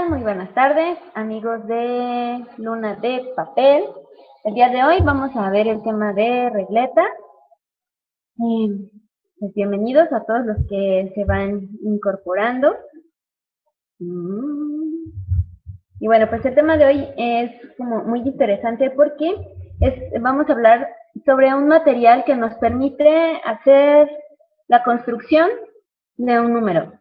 Muy buenas tardes, amigos de Luna de Papel. El día de hoy vamos a ver el tema de regleta. Pues bienvenidos a todos los que se van incorporando. Y bueno, pues el tema de hoy es como muy interesante porque vamos a hablar sobre un material que nos permite hacer la construcción de un número.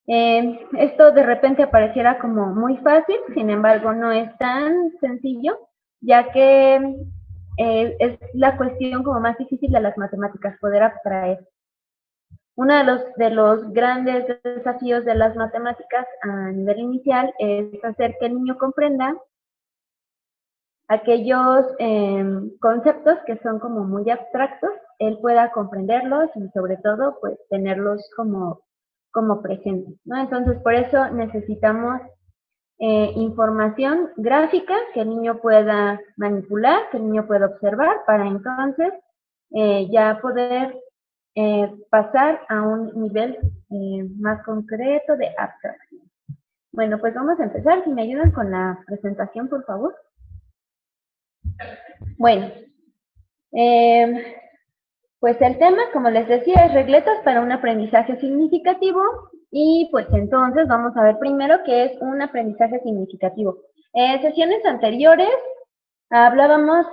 Esto de repente pareciera como muy fácil, sin embargo no es tan sencillo, ya que es la cuestión como más difícil de las matemáticas, poder abstraer. Uno de los grandes desafíos de las matemáticas a nivel inicial es hacer que el niño comprenda aquellos conceptos que son como muy abstractos, él pueda comprenderlos y sobre todo pues tenerlos como presentes, ¿no? Entonces por eso necesitamos información gráfica que el niño pueda manipular, que el niño pueda observar para entonces ya poder pasar a un nivel más concreto de abstracción. Bueno, pues vamos a empezar. Si me ayudan con la presentación, por favor. Bueno, pues el tema, como les decía, es regletas para un aprendizaje significativo. Y pues entonces vamos a ver primero qué es un aprendizaje significativo. En sesiones anteriores hablábamos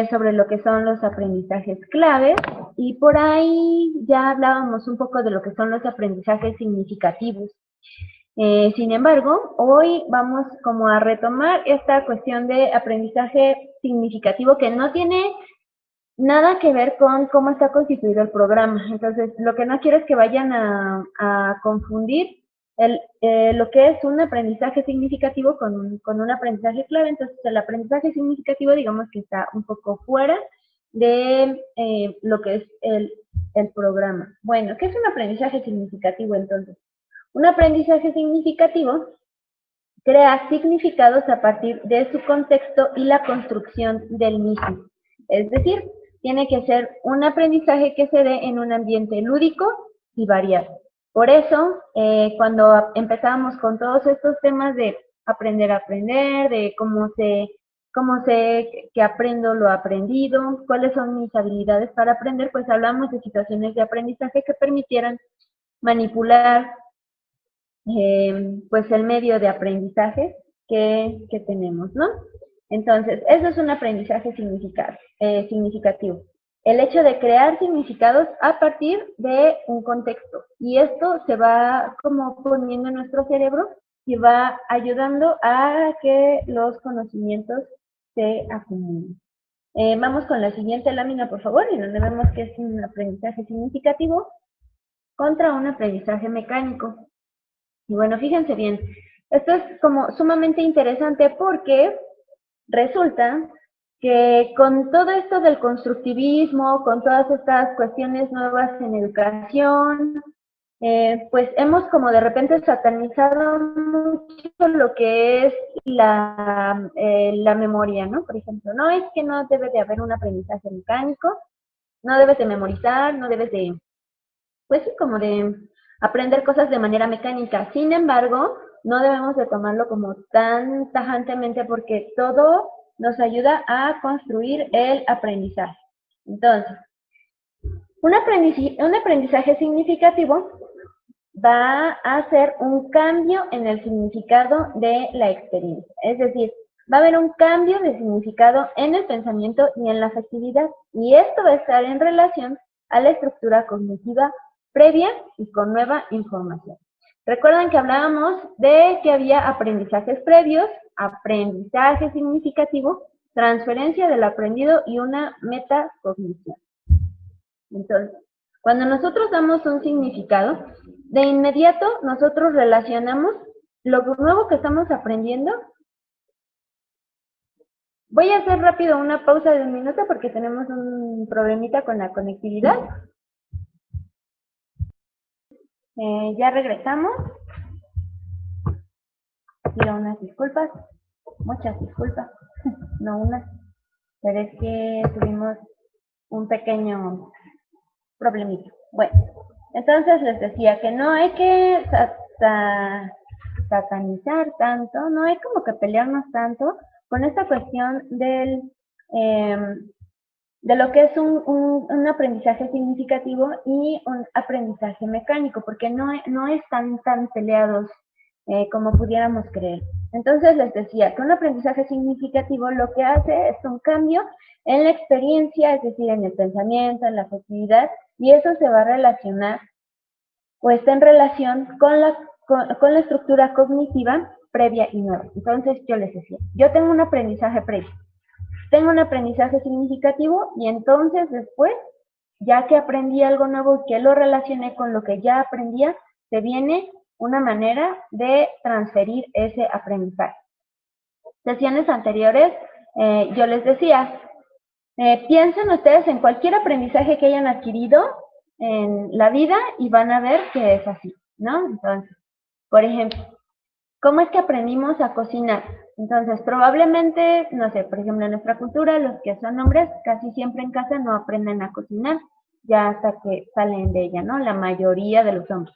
sobre lo que son los aprendizajes claves y por ahí ya hablábamos un poco de lo que son los aprendizajes significativos. Sin embargo, hoy vamos como a retomar esta cuestión de aprendizaje significativo que no tiene nada que ver con cómo está constituido el programa. Entonces, lo que no quiero es que vayan a confundir lo que es un aprendizaje significativo con un aprendizaje clave. Entonces, el aprendizaje significativo, digamos que está un poco fuera de lo que es el programa. Bueno, ¿qué es un aprendizaje significativo entonces? Un aprendizaje significativo crea significados a partir de su contexto y la construcción del mismo. Es decir, tiene que ser un aprendizaje que se dé en un ambiente lúdico y variado. Por eso, cuando empezamos con todos estos temas de aprender a aprender, de cómo sé que aprendo lo aprendido, cuáles son mis habilidades para aprender, pues hablamos de situaciones de aprendizaje que permitieran manipular pues el medio de aprendizaje que tenemos, ¿no? Entonces, eso es un aprendizaje significativo. El hecho de crear significados a partir de un contexto. Y esto se va como poniendo en nuestro cerebro y va ayudando a que los conocimientos se acumulen. Vamos con la siguiente lámina, por favor, y donde vemos que es un aprendizaje significativo contra un aprendizaje mecánico. Y bueno, fíjense bien, esto es como sumamente interesante porque resulta que con todo esto del constructivismo, con todas estas cuestiones nuevas en educación, pues hemos como de repente satanizado mucho lo que es la memoria, ¿no? Por ejemplo, no es que no debe de haber un aprendizaje mecánico, no debes de memorizar, no debes de, pues sí, como de aprender cosas de manera mecánica. Sin embargo, no debemos de tomarlo como tan tajantemente porque todo nos ayuda a construir el aprendizaje. Entonces, un aprendizaje significativo va a hacer un cambio en el significado de la experiencia. Es decir, va a haber un cambio de significado en el pensamiento y en las actividades. Y esto va a estar en relación a la estructura cognitiva previa y con nueva información. Recuerdan que hablábamos de que había aprendizajes previos, aprendizaje significativo, transferencia del aprendido y una metacognición. Entonces, cuando nosotros damos un significado, de inmediato nosotros relacionamos lo nuevo que estamos aprendiendo. Voy a hacer rápido una pausa de un minuto porque tenemos un problemita con la conectividad. Ya regresamos. Pido unas disculpas, muchas disculpas, no unas, pero es que tuvimos un pequeño problemita. Bueno, entonces les decía que no hay que satanizar tanto, no hay como que pelearnos tanto con esta cuestión de lo que es un aprendizaje significativo y un aprendizaje mecánico, porque no están tan peleados como pudiéramos creer. Entonces les decía que un aprendizaje significativo lo que hace es un cambio en la experiencia, es decir, en el pensamiento, en la afectividad, y eso se va a relacionar o está en relación con la estructura cognitiva previa y nueva. Entonces yo les decía, yo tengo un aprendizaje previo, tengo un aprendizaje significativo y entonces después, ya que aprendí algo nuevo y que lo relacioné con lo que ya aprendía, se viene una manera de transferir ese aprendizaje. Sesiones anteriores, yo les decía, piensen ustedes en cualquier aprendizaje que hayan adquirido en la vida y van a ver que es así, ¿no? Entonces, por ejemplo, ¿cómo es que aprendimos a cocinar? Entonces, probablemente, no sé, por ejemplo, en nuestra cultura, los que son hombres casi siempre en casa no aprenden a cocinar, ya hasta que salen de ella, ¿no? La mayoría de los hombres.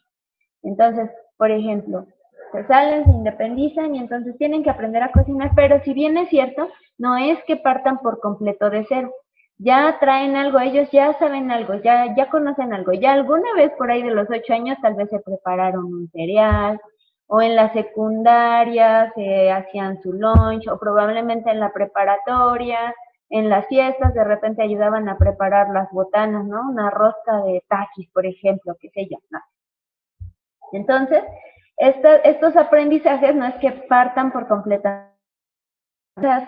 Entonces, por ejemplo, se salen, se independizan y entonces tienen que aprender a cocinar, pero si bien es cierto, no es que partan por completo de cero. Ya traen algo, ellos ya saben algo, ya conocen algo, ya alguna vez por ahí de los 8 años tal vez se prepararon un cereal, o en la secundaria se hacían su lunch, o probablemente en la preparatoria, en las fiestas de repente ayudaban a preparar las botanas, ¿no? Una rosca de taquis, por ejemplo, qué sé yo, ¿no? Entonces, estos aprendizajes no es que partan por completo.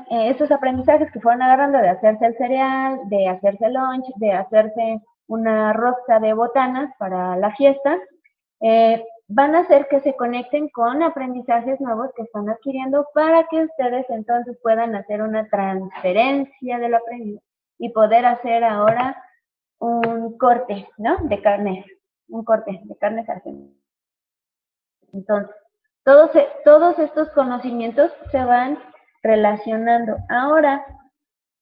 Estos aprendizajes que fueron agarrando de hacerse el cereal, de hacerse el lunch, de hacerse una rosca de botanas para la fiesta, van a hacer que se conecten con aprendizajes nuevos que están adquiriendo para que ustedes entonces puedan hacer una transferencia del aprendido y poder hacer ahora un corte, ¿no? De carne, un corte de carnes argentinas. Entonces, todos estos conocimientos se van relacionando. Ahora,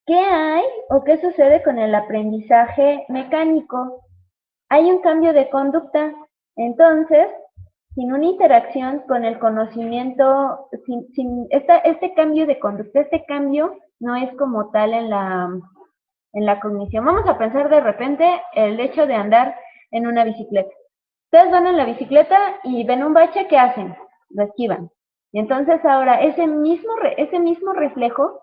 ¿qué hay o qué sucede con el aprendizaje mecánico? Hay un cambio de conducta. Entonces, sin una interacción con el conocimiento, este cambio de conducta, este cambio no es como tal en la cognición. Vamos a pensar de repente el hecho de andar en una bicicleta. Ustedes van en la bicicleta y ven un bache, ¿qué hacen? Lo esquivan. Y entonces ahora ese mismo reflejo,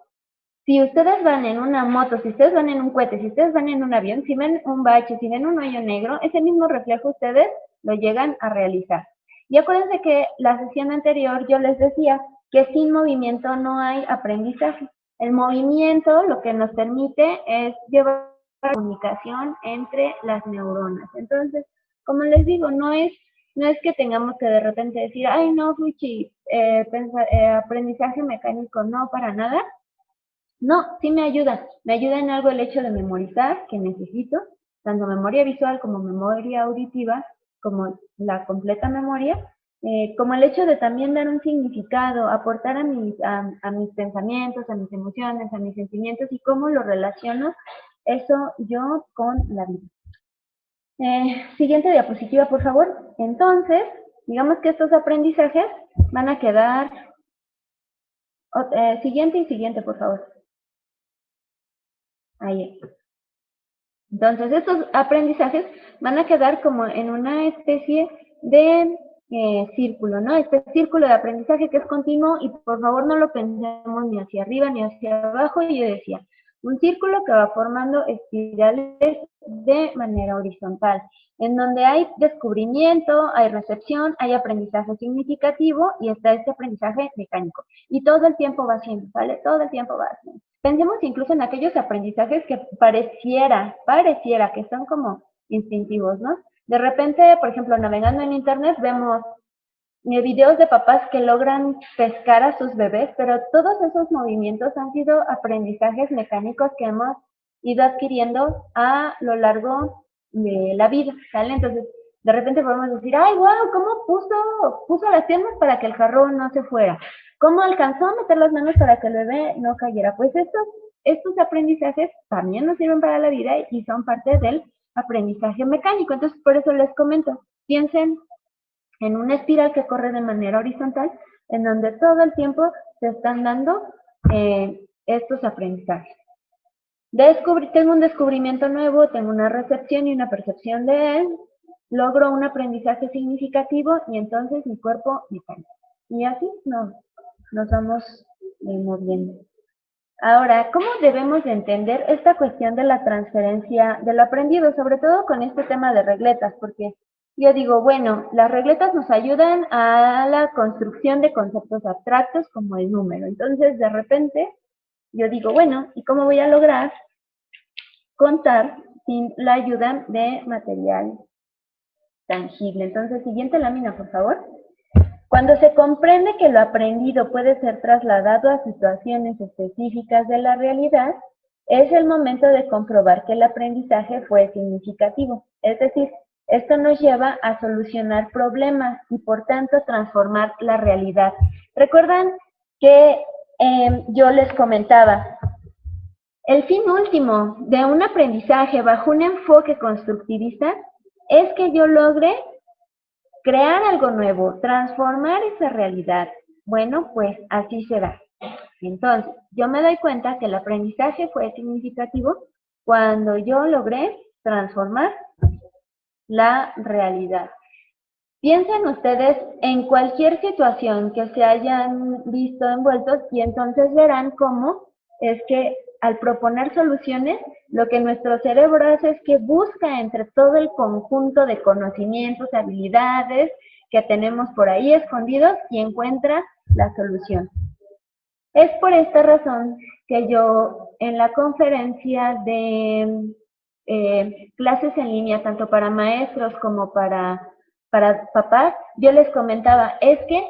si ustedes van en una moto, si ustedes van en un cohete, si ustedes van en un avión, si ven un bache, si ven un hoyo negro, ese mismo reflejo ustedes lo llegan a realizar. Y acuérdense que la sesión anterior yo les decía que sin movimiento no hay aprendizaje. El movimiento lo que nos permite es llevar comunicación entre las neuronas. Entonces, como les digo, no es que tengamos que de repente decir, ay, no, Fuchi, aprendizaje mecánico, no, para nada. No, sí me ayuda en algo el hecho de memorizar, que necesito, tanto memoria visual como memoria auditiva, como la completa memoria, como el hecho de también dar un significado, aportar a mis pensamientos, a mis emociones, a mis sentimientos y cómo lo relaciono eso yo con la vida. Siguiente diapositiva, por favor. Entonces, digamos que estos aprendizajes van a quedar... siguiente y siguiente, por favor. Ahí. Entonces, estos aprendizajes van a quedar como en una especie de círculo, ¿no? Este círculo de aprendizaje que es continuo y por favor no lo pensemos ni hacia arriba ni hacia abajo. Y yo decía, un círculo que va formando espirales de manera horizontal, en donde hay descubrimiento, hay recepción, hay aprendizaje significativo y está este aprendizaje mecánico. Y todo el tiempo va haciendo, ¿vale? Todo el tiempo va haciendo. Pensemos incluso en aquellos aprendizajes que pareciera que son como instintivos, ¿no? De repente, por ejemplo, navegando en internet vemos videos de papás que logran pescar a sus bebés, pero todos esos movimientos han sido aprendizajes mecánicos que hemos ido adquiriendo a lo largo de la vida, ¿sale? Entonces, de repente podemos decir, ay, wow, ¿cómo puso las piernas para que el jarrón no se fuera? ¿Cómo alcanzó a meter las manos para que el bebé no cayera? Pues estos aprendizajes también nos sirven para la vida y son parte del aprendizaje mecánico. Entonces, por eso les comento, piensen en una espiral que corre de manera horizontal, en donde todo el tiempo se están dando estos aprendizajes. Tengo un descubrimiento nuevo, tengo una recepción y una percepción de él, logro un aprendizaje significativo y entonces mi cuerpo me cambia. Y así nos vamos moviendo. Ahora, ¿cómo debemos de entender esta cuestión de la transferencia del aprendido? Sobre todo con este tema de regletas, porque yo digo, bueno, las regletas nos ayudan a la construcción de conceptos abstractos como el número. Entonces, de repente, yo digo, bueno, ¿y cómo voy a lograr contar sin la ayuda de material tangible? Entonces, siguiente lámina, por favor. Cuando se comprende que lo aprendido puede ser trasladado a situaciones específicas de la realidad, es el momento de comprobar que el aprendizaje fue significativo. Es decir, esto nos lleva a solucionar problemas y por tanto transformar la realidad. ¿Recuerdan que yo les comentaba? El fin último de un aprendizaje bajo un enfoque constructivista es que yo logre crear algo nuevo, transformar esa realidad. Bueno, pues así será. Entonces, yo me doy cuenta que el aprendizaje fue significativo cuando yo logré transformar la realidad. Piensen ustedes en cualquier situación que se hayan visto envueltos y entonces verán cómo es que al proponer soluciones, lo que nuestro cerebro hace es que busca entre todo el conjunto de conocimientos, habilidades que tenemos por ahí escondidos y encuentra la solución. Es por esta razón que yo en la conferencia de clases en línea, tanto para maestros como para papás, yo les comentaba, es que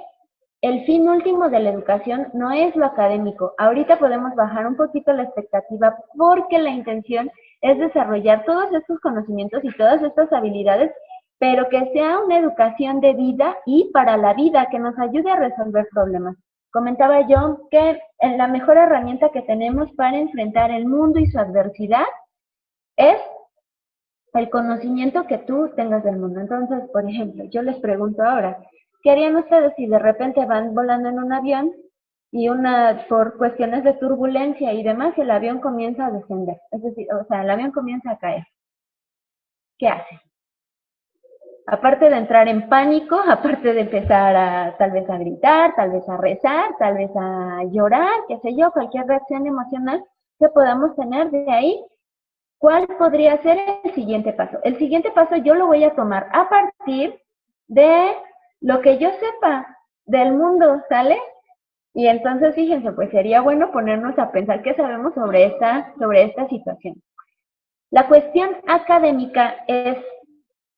el fin último de la educación no es lo académico. Ahorita podemos bajar un poquito la expectativa porque la intención es desarrollar todos estos conocimientos y todas estas habilidades, pero que sea una educación de vida y para la vida, que nos ayude a resolver problemas. Comentaba yo que la mejor herramienta que tenemos para enfrentar el mundo y su adversidad es el conocimiento que tú tengas del mundo. Entonces, por ejemplo, yo les pregunto ahora, ¿qué harían ustedes si de repente van volando en un avión y por cuestiones de turbulencia y demás, el avión comienza a descender? Es decir, o sea, el avión comienza a caer. ¿Qué hacen? Aparte de entrar en pánico, aparte de empezar tal vez a gritar, tal vez a rezar, tal vez a llorar, qué sé yo, cualquier reacción emocional que podamos tener de ahí, ¿cuál podría ser el siguiente paso? El siguiente paso yo lo voy a tomar a partir de lo que yo sepa del mundo, ¿sale? Y entonces, fíjense, pues sería bueno ponernos a pensar qué sabemos sobre esta situación. La cuestión académica es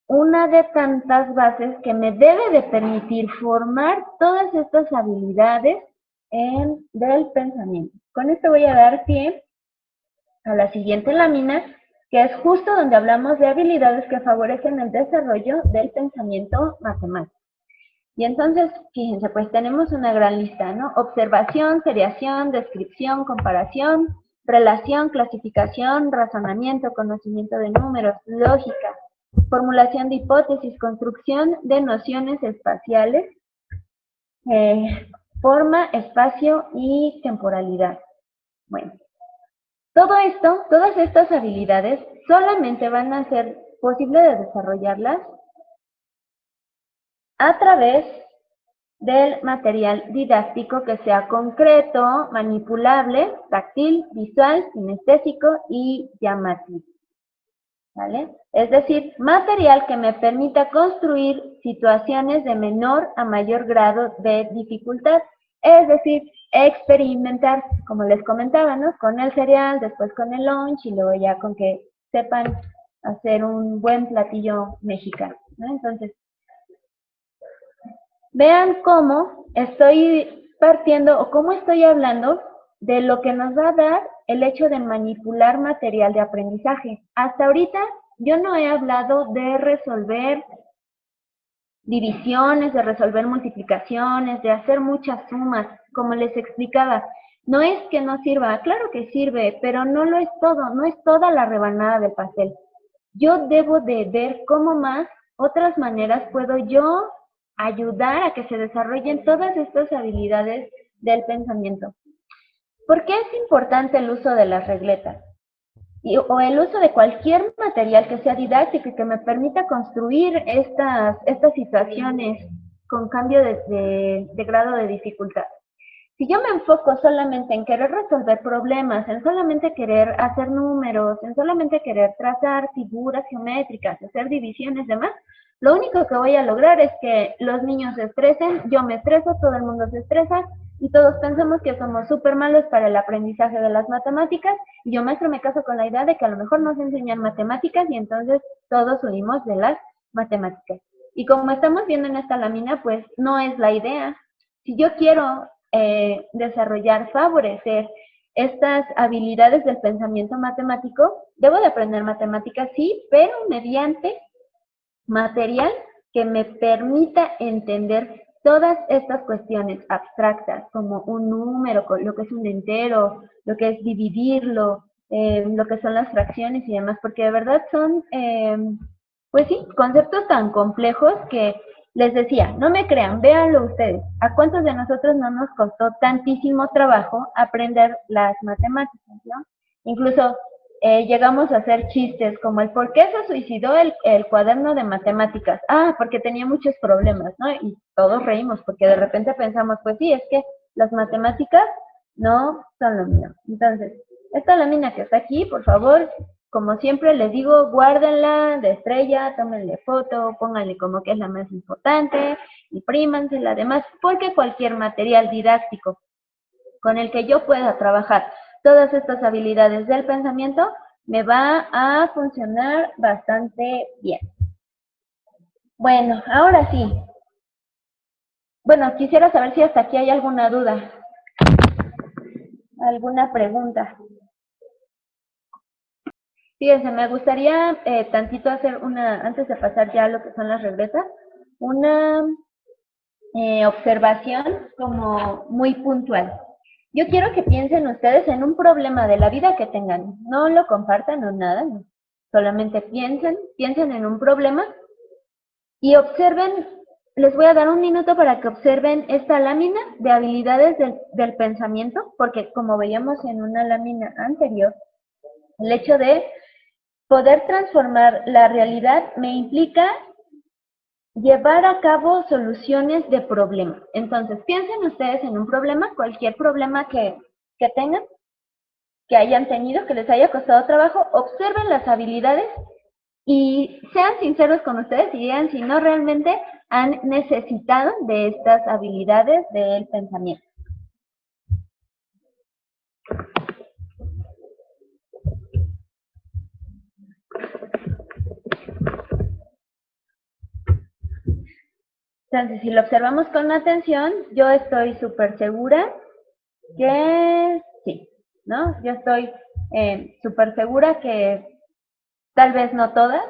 una de tantas bases que me debe de permitir formar todas estas habilidades del pensamiento. Con esto voy a dar pie a la siguiente lámina, que es justo donde hablamos de habilidades que favorecen el desarrollo del pensamiento matemático. Y entonces, fíjense, pues tenemos una gran lista, ¿no? Observación, seriación, descripción, comparación, relación, clasificación, razonamiento, conocimiento de números, lógica, formulación de hipótesis, construcción de nociones espaciales, forma, espacio y temporalidad. Bueno, todo esto, todas estas habilidades solamente van a ser posible de desarrollarlas a través del material didáctico que sea concreto, manipulable, táctil, visual, kinestésico y llamativo. ¿Vale? Es decir, material que me permita construir situaciones de menor a mayor grado de dificultad. Es decir, experimentar, como les comentaba, ¿no? Con el cereal, después con el lunch y luego ya con que sepan hacer un buen platillo mexicano, ¿no? Entonces, vean cómo estoy partiendo o cómo estoy hablando de lo que nos va a dar el hecho de manipular material de aprendizaje. Hasta ahorita yo no he hablado de resolver divisiones, de resolver multiplicaciones, de hacer muchas sumas, como les explicaba. No es que no sirva, claro que sirve, pero no lo es todo, no es toda la rebanada del pastel. Yo debo de ver cómo más, otras maneras puedo yo ayudar a que se desarrollen todas estas habilidades del pensamiento. ¿Por qué es importante el uso de las regletas? O el uso de cualquier material que sea didáctico y que me permita construir estas situaciones con cambio de grado de dificultad. Si yo me enfoco solamente en querer resolver problemas, en solamente querer hacer números, en solamente querer trazar figuras geométricas, hacer divisiones y demás, lo único que voy a lograr es que los niños se estresen, yo me estreso, todo el mundo se estresa y todos pensamos que somos súper malos para el aprendizaje de las matemáticas y yo maestro me caso con la idea de que a lo mejor nos enseñan matemáticas y entonces todos huimos de las matemáticas. Y como estamos viendo en esta lámina, pues no es la idea. Si yo quiero desarrollar, favorecer estas habilidades del pensamiento matemático, debo de aprender matemáticas, sí, pero mediante material que me permita entender todas estas cuestiones abstractas, como un número, lo que es un entero, lo que es dividirlo, lo que son las fracciones y demás, porque de verdad son, pues sí, conceptos tan complejos que les decía, no me crean, véanlo ustedes. ¿A cuántos de nosotros no nos costó tantísimo trabajo aprender las matemáticas, no? Incluso llegamos a hacer chistes como el ¿por qué se suicidó el cuaderno de matemáticas? Ah, porque tenía muchos problemas, ¿no? Y todos reímos porque de repente pensamos, pues sí, es que las matemáticas no son lo mío. Entonces, esta lámina que está aquí, por favor, como siempre les digo, guárdenla de estrella, tómenle foto, pónganle como que es la más importante, imprímansela además, porque cualquier material didáctico con el que yo pueda trabajar todas estas habilidades del pensamiento me va a funcionar bastante bien. Bueno, ahora sí. Bueno, quisiera saber si hasta aquí hay alguna duda, alguna pregunta. Fíjense, me gustaría tantito hacer antes de pasar ya a lo que son las regletas, una observación como muy puntual. Yo quiero que piensen ustedes en un problema de la vida que tengan. No lo compartan o nada, no. Solamente piensen en un problema y observen, les voy a dar un minuto para que observen esta lámina de habilidades del pensamiento, porque como veíamos en una lámina anterior, el hecho de poder transformar la realidad me implica llevar a cabo soluciones de problemas. Entonces, piensen ustedes en un problema, cualquier problema que tengan, que hayan tenido, que les haya costado trabajo, observen las habilidades y sean sinceros con ustedes y digan si no realmente han necesitado de estas habilidades del pensamiento. Entonces, si lo observamos con atención, yo estoy súper segura que sí, ¿no? Yo estoy súper segura que tal vez no todas.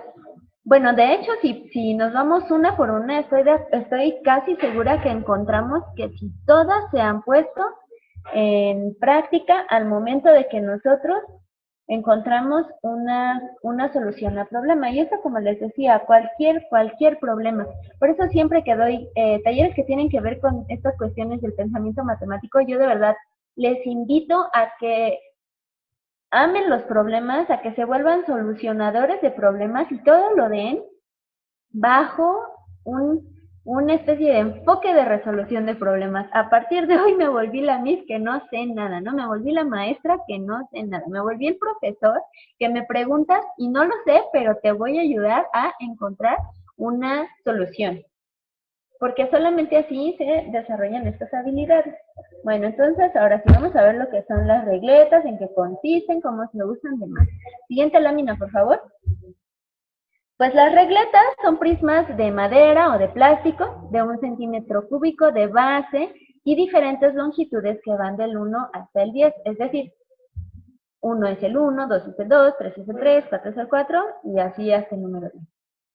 Bueno, de hecho, si nos vamos una por una, estoy casi segura que encontramos que si todas se han puesto en práctica al momento de que nosotros encontramos una solución al problema. Y eso, como les decía, cualquier problema. Por eso siempre que doy talleres que tienen que ver con estas cuestiones del pensamiento matemático, yo de verdad les invito a que amen los problemas, a que se vuelvan solucionadores de problemas y todo lo den bajo una especie de enfoque de resolución de problemas. A partir de hoy me volví la Miss que no sé nada, ¿no? Me volví la maestra que no sé nada. Me volví el profesor que me preguntas y no lo sé, pero te voy a ayudar a encontrar una solución. Porque solamente así se desarrollan estas habilidades. Bueno, entonces ahora sí vamos a ver lo que son las regletas, en qué consisten, cómo se usan, demás. Siguiente lámina, por favor. Pues las regletas son prismas de madera o de plástico de 1 centímetro cúbico de base y diferentes longitudes que van del 1 hasta el 10, es decir, 1 es el 1, 2 es el 2, 3 es el 3, 4 es el 4 y así hasta el número 10.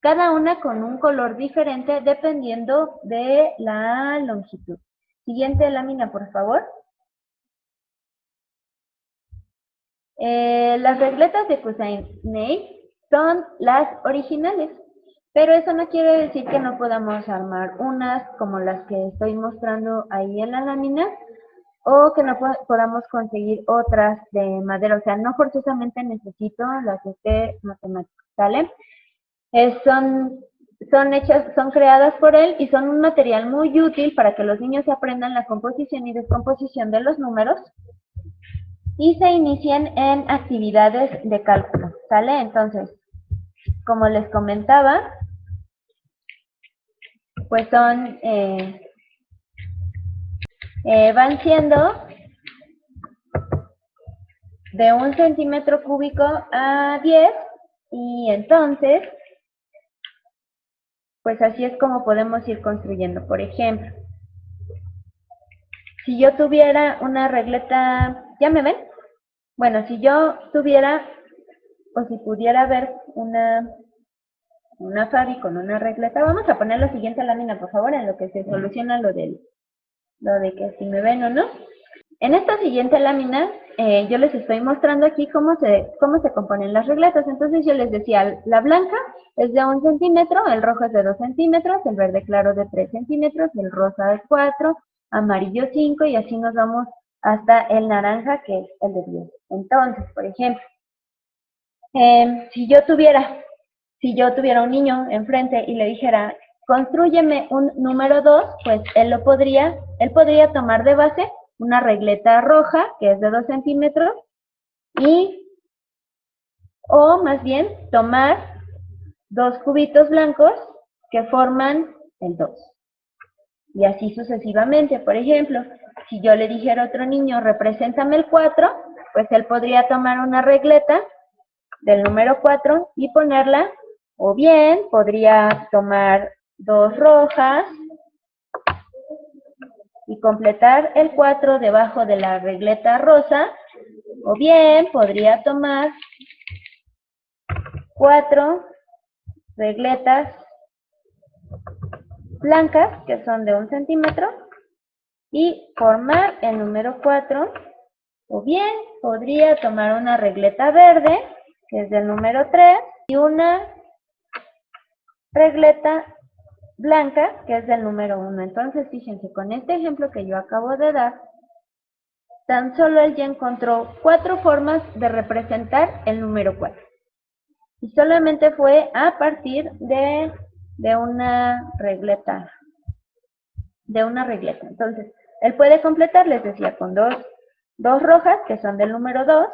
Cada una con un color diferente dependiendo de la longitud. Siguiente lámina, por favor. Las regletas de Coussinet son las originales. Pero eso no quiere decir que no podamos armar unas como las que estoy mostrando ahí en la lámina, o que no podamos conseguir otras de madera. O sea, no forzosamente necesito las de matemáticas, ¿sale? Son hechas, son creadas por él y son un material muy útil para que los niños aprendan la composición y descomposición de los números y se inicien en actividades de cálculo, ¿sale? Entonces, como les comentaba, pues van siendo de 1 centímetro cúbico a 10 y entonces, pues así es como podemos ir construyendo. Por ejemplo, si yo tuviera una regleta, ¿ya me ven? Bueno, si yo tuviera o si pudiera ver una Fabi con una regleta, vamos a poner la siguiente lámina, por favor, en lo que se soluciona lo de que si me ven o no. En esta siguiente lámina, yo les estoy mostrando aquí cómo se componen las regletas. Entonces yo les decía, la blanca es de 1 centímetro, el rojo es de 2 centímetros, el verde claro de 3 centímetros, el rosa de 4, amarillo 5 y así nos vamos hasta el naranja que es el de 10. Entonces, por ejemplo, si yo tuviera un niño enfrente y le dijera, constrúyeme un número 2, pues él podría tomar de base una regleta roja, que es de 2 centímetros, o más bien tomar 2 cubitos blancos que forman el 2. Y así sucesivamente. Por ejemplo, si yo le dijera a otro niño, represéntame el 4, pues él podría tomar una regleta del número 4 y ponerla, o bien podría tomar 2 rojas y completar el 4 debajo de la regleta rosa, o bien podría tomar 4 regletas blancas, que son de 1 centímetro, y formar el número 4, o bien podría tomar una regleta verde, que es del número 3, y una regleta blanca, que es del número 1. Entonces, fíjense, con este ejemplo que yo acabo de dar, tan solo él ya encontró 4 formas de representar el número 4. Y solamente fue a partir de una regleta. Entonces, él puede completar, les decía, con dos rojas, que son del número 2,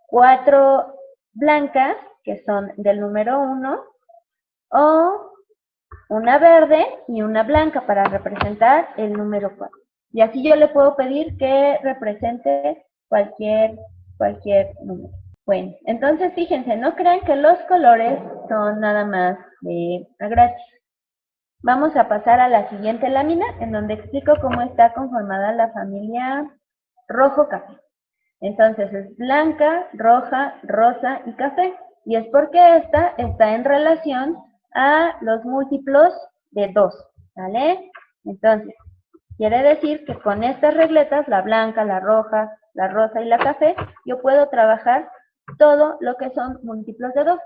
4 blancas, que son del número 1, o una verde y una blanca para representar el número 4. Y así yo le puedo pedir que represente cualquier número. Bueno, entonces fíjense, no crean que los colores son nada más de gratis. Vamos a pasar a la siguiente lámina, en donde explico cómo está conformada la familia rojo-café. Entonces es blanca, roja, rosa y café. Y es porque esta está en relación a los múltiplos de 2, ¿vale? Entonces, quiere decir que con estas regletas, la blanca, la roja, la rosa y la café, yo puedo trabajar todo lo que son múltiplos de 2.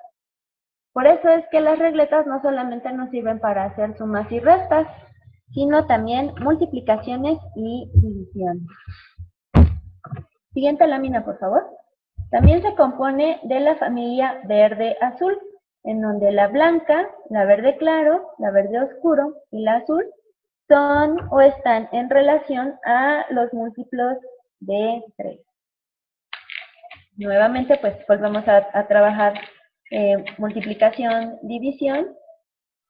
Por eso es que las regletas no solamente nos sirven para hacer sumas y restas, sino también multiplicaciones y divisiones. Siguiente lámina, por favor. También se compone de la familia verde-azul, en donde la blanca, la verde claro, la verde oscuro y la azul son o están en relación a los múltiplos de 3. Nuevamente, pues volvemos a trabajar multiplicación, división,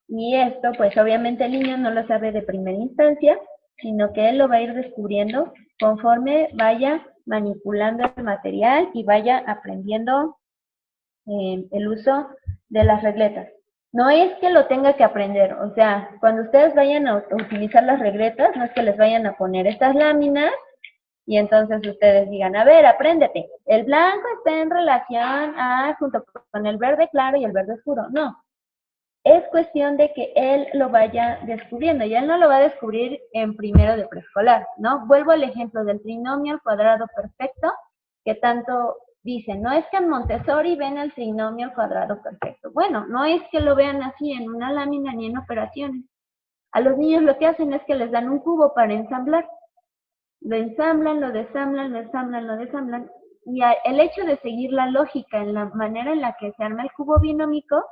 y esto, pues obviamente el niño no lo sabe de primera instancia, sino que él lo va a ir descubriendo conforme vaya manipulando el material y vaya aprendiendo el uso de las regletas. No es que lo tenga que aprender, o sea, cuando ustedes vayan a utilizar las regletas, no es que les vayan a poner estas láminas y entonces ustedes digan, a ver, apréndete, el blanco está en relación junto con el verde claro y el verde oscuro. No, es cuestión de que él lo vaya descubriendo, y él no lo va a descubrir en primero de preescolar, ¿no? Vuelvo al ejemplo del trinomio al cuadrado perfecto, que tanto dicen, no es que en Montessori ven el trinomio al cuadrado perfecto. Bueno, no es que lo vean así en una lámina ni en operaciones. A los niños lo que hacen es que les dan un cubo para ensamblar. Lo ensamblan, lo desamblan, lo ensamblan, lo desamblan. Y el hecho de seguir la lógica en la manera en la que se arma el cubo binómico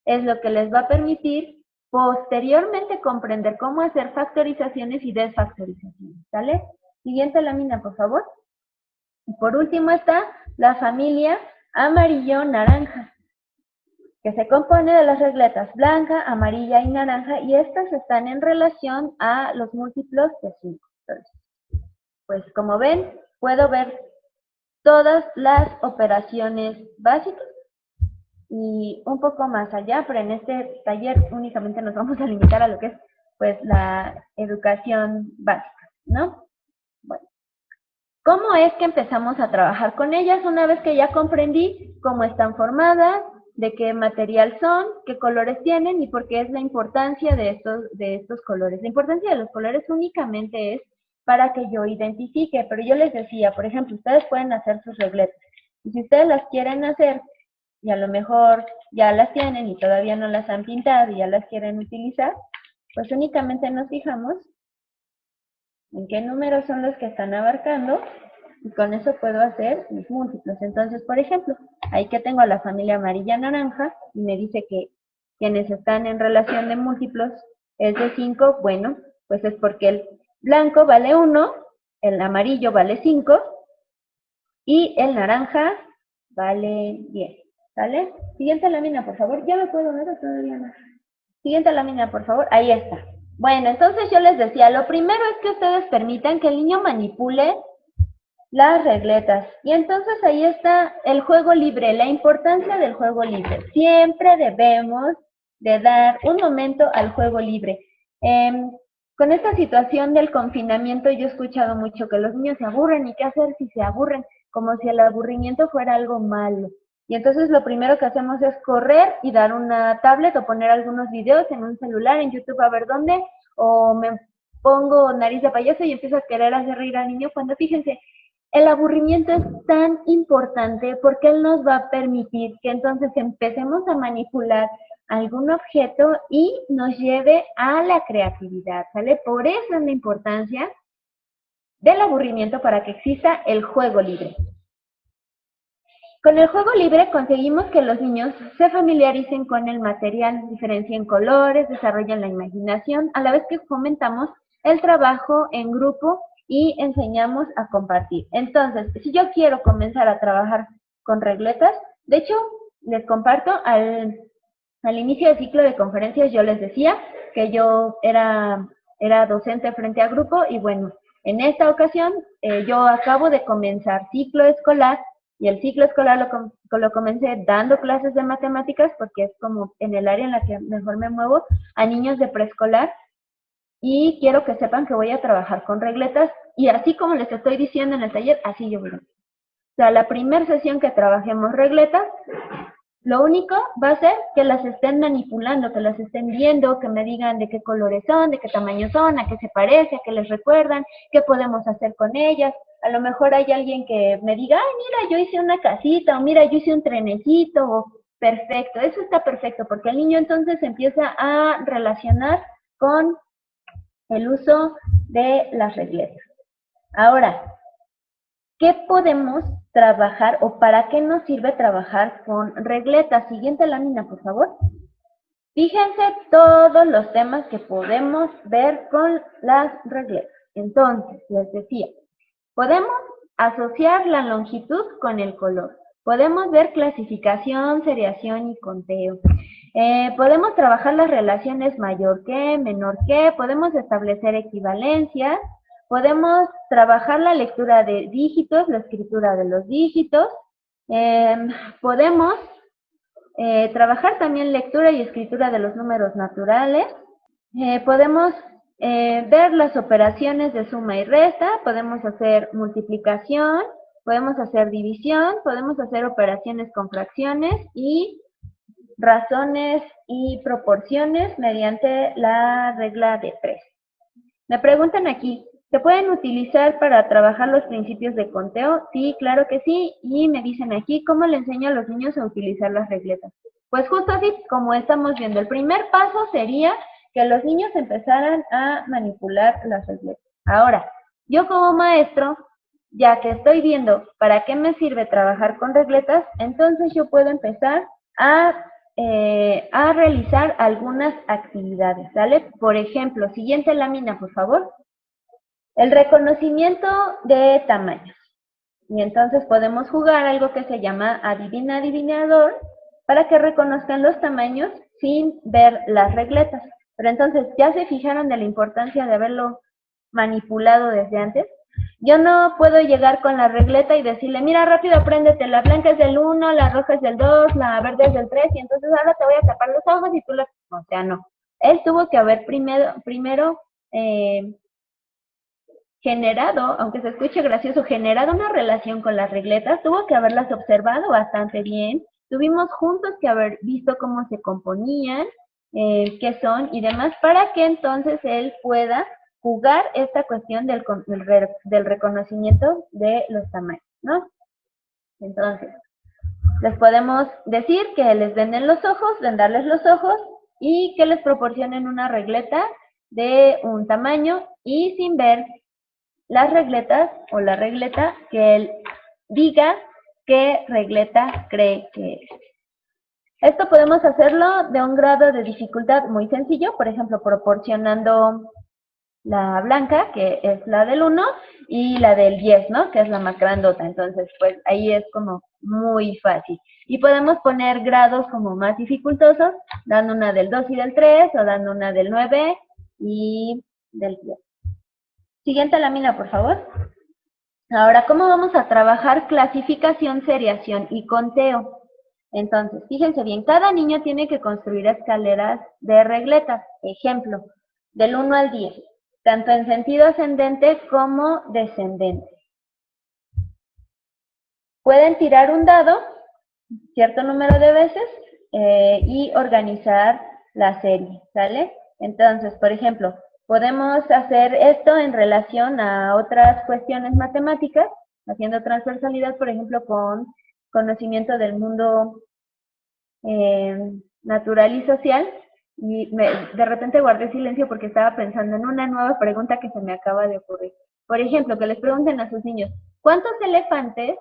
es lo que les va a permitir posteriormente comprender cómo hacer factorizaciones y desfactorizaciones. ¿Sale? Siguiente lámina, por favor. Y por último está la familia amarillo-naranja, que se compone de las regletas blanca, amarilla y naranja, y estas están en relación a los múltiplos de 5. Pues como ven, puedo ver todas las operaciones básicas y un poco más allá, pero en este taller únicamente nos vamos a limitar a lo que es pues la educación básica, ¿no? Bueno, ¿cómo es que empezamos a trabajar con ellas una vez que ya comprendí cómo están formadas, de qué material son, qué colores tienen y por qué es la importancia de estos colores? La importancia de los colores únicamente es para que yo identifique, pero yo les decía, por ejemplo, ustedes pueden hacer sus regletas. Y si ustedes las quieren hacer, y a lo mejor ya las tienen y todavía no las han pintado y ya las quieren utilizar, pues únicamente nos fijamos en qué números son los que están abarcando y con eso puedo hacer mis múltiplos. Entonces, por ejemplo, ahí que tengo a la familia amarilla-naranja y me dice que quienes están en relación de múltiplos es de 5, bueno, pues es porque el blanco vale 1, el amarillo vale 5 y el naranja vale 10. ¿Sale? Siguiente lámina, por favor. ¿Ya me puedo ver o todavía no? Siguiente lámina, por favor. Ahí está. Bueno, entonces yo les decía, lo primero es que ustedes permitan que el niño manipule las regletas. Y entonces ahí está el juego libre, la importancia del juego libre. Siempre debemos de dar un momento al juego libre. Con esta situación del confinamiento yo he escuchado mucho que los niños se aburren y qué hacer si se aburren, como si el aburrimiento fuera algo malo. Y entonces lo primero que hacemos es correr y dar una tablet o poner algunos videos en un celular, en YouTube, a ver dónde, o me pongo nariz de payaso y empiezo a querer hacer reír al niño, cuando fíjense, el aburrimiento es tan importante porque él nos va a permitir que entonces empecemos a manipular algún objeto y nos lleve a la creatividad, ¿sale? Por eso es la importancia del aburrimiento para que exista el juego libre. Con el juego libre conseguimos que los niños se familiaricen con el material, diferencien colores, desarrollen la imaginación, a la vez que fomentamos el trabajo en grupo y enseñamos a compartir. Entonces, si yo quiero comenzar a trabajar con regletas, de hecho, les comparto al inicio del ciclo de conferencias yo les decía que yo era docente frente a grupo y bueno, en esta ocasión yo acabo de comenzar ciclo escolar y el ciclo escolar lo comencé dando clases de matemáticas porque es como en el área en la que mejor me muevo, a niños de preescolar y quiero que sepan que voy a trabajar con regletas y así como les estoy diciendo en el taller, así yo voy a hacer. O sea, la primera sesión que trabajemos regletas, lo único va a ser que las estén manipulando, que las estén viendo, que me digan de qué colores son, de qué tamaño son, a qué se parece, a qué les recuerdan, qué podemos hacer con ellas. A lo mejor hay alguien que me diga, ay, mira, yo hice una casita, o mira, yo hice un trenecito, o perfecto. Eso está perfecto, porque el niño entonces empieza a relacionar con el uso de las regletas. Ahora, ¿qué podemos trabajar o para qué nos sirve trabajar con regletas? Siguiente lámina, por favor. Fíjense todos los temas que podemos ver con las regletas. Entonces, les decía, podemos asociar la longitud con el color. Podemos ver clasificación, seriación y conteo. Podemos trabajar las relaciones mayor que, menor que, podemos establecer equivalencias, podemos trabajar la lectura de dígitos, la escritura de los dígitos, podemos trabajar también lectura y escritura de los números naturales, podemos ver las operaciones de suma y resta, podemos hacer multiplicación, podemos hacer división, podemos hacer operaciones con fracciones y razones y proporciones mediante la regla de 3. Me preguntan aquí, ¿Se pueden utilizar para trabajar los principios de conteo? Sí, claro que sí. Y me dicen aquí, ¿cómo le enseño a los niños a utilizar las regletas? Pues justo así, como estamos viendo, el primer paso sería que los niños empezaran a manipular las regletas. Ahora, yo como maestro, ya que estoy viendo para qué me sirve trabajar con regletas, entonces yo puedo empezar a realizar algunas actividades, ¿sale? Por ejemplo, siguiente lámina, por favor. El reconocimiento de tamaños. Y entonces podemos jugar algo que se llama adivina adivinador para que reconozcan los tamaños sin ver las regletas. Pero entonces, ¿ya se fijaron de la importancia de haberlo manipulado desde antes? Yo no puedo llegar con la regleta y decirle, mira, rápido, apréndete, la blanca es del 1, la roja es del 2, la verde es del 3, y entonces ahora te voy a tapar los ojos y tú lo... O sea, no. Él tuvo que haber primero generado, aunque se escuche gracioso, generado una relación con las regletas, tuvo que haberlas observado bastante bien, tuvimos juntos que haber visto cómo se componían, qué son y demás, para que entonces él pueda jugar esta cuestión del reconocimiento de los tamaños, ¿no? Entonces, les podemos decir que les venden los ojos, vendarles los ojos y que les proporcionen una regleta de un tamaño y sin ver las regletas o la regleta, que él diga qué regleta cree que es. Esto podemos hacerlo de un grado de dificultad muy sencillo, por ejemplo, proporcionando la blanca, que es la del 1, y la del 10, ¿no? Que es la más grandota. Entonces, pues ahí es como muy fácil. Y podemos poner grados como más dificultosos, dando una del 2 y del 3, o dando una del 9 y del 10. Siguiente lámina, por favor. Ahora, ¿cómo vamos a trabajar clasificación, seriación y conteo? Entonces, fíjense bien, cada niño tiene que construir escaleras de regletas. Ejemplo, del 1 al 10, tanto en sentido ascendente como descendente. Pueden tirar un dado, cierto número de veces, y organizar la serie, ¿sale? Entonces, por ejemplo, podemos hacer esto en relación a otras cuestiones matemáticas, haciendo transversalidad, por ejemplo, con conocimiento del mundo natural y social. Y de repente guardé silencio porque estaba pensando en una nueva pregunta que se me acaba de ocurrir. Por ejemplo, que les pregunten a sus niños, ¿cuántos elefantes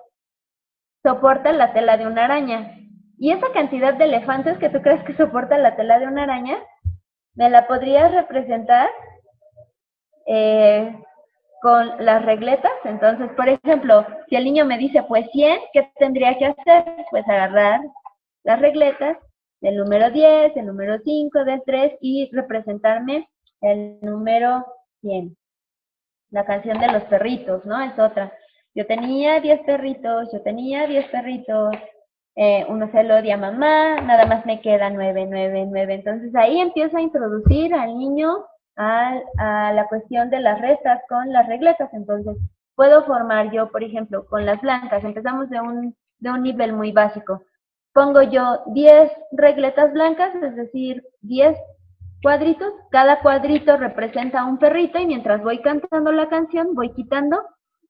soportan la tela de una araña? Y esa cantidad de elefantes que tú crees que soporta la tela de una araña, ¿me la podrías representar con las regletas? Entonces, por ejemplo, si el niño me dice, pues 100, ¿qué tendría que hacer? Pues agarrar las regletas del número 10, del número 5, del 3 y representarme el número 100. La canción de los perritos, ¿no? Es otra. Yo tenía 10 perritos, uno se lo di a mamá, nada más me queda 9, 9, 9. Entonces ahí empiezo a introducir al niño a la cuestión de las restas con las regletas. Entonces puedo formar yo, por ejemplo, con las blancas, empezamos de un nivel muy básico. Pongo yo 10 regletas blancas, es decir, 10 cuadritos, cada cuadrito representa un perrito y mientras voy cantando la canción voy quitando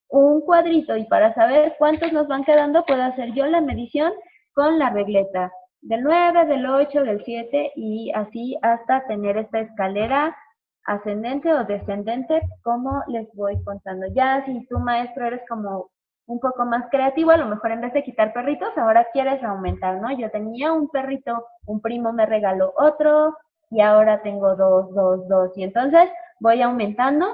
un cuadrito y para saber cuántos nos van quedando puedo hacer yo la medición con la regleta del 9, del 8, del 7 y así hasta tener esta escalera ascendente o descendente como les voy contando. Ya si tú maestro eres como un poco más creativo, a lo mejor en vez de quitar perritos ahora quieres aumentar, ¿no? Yo tenía un perrito, un primo me regaló otro, y ahora tengo 2, 2, 2. Y entonces voy aumentando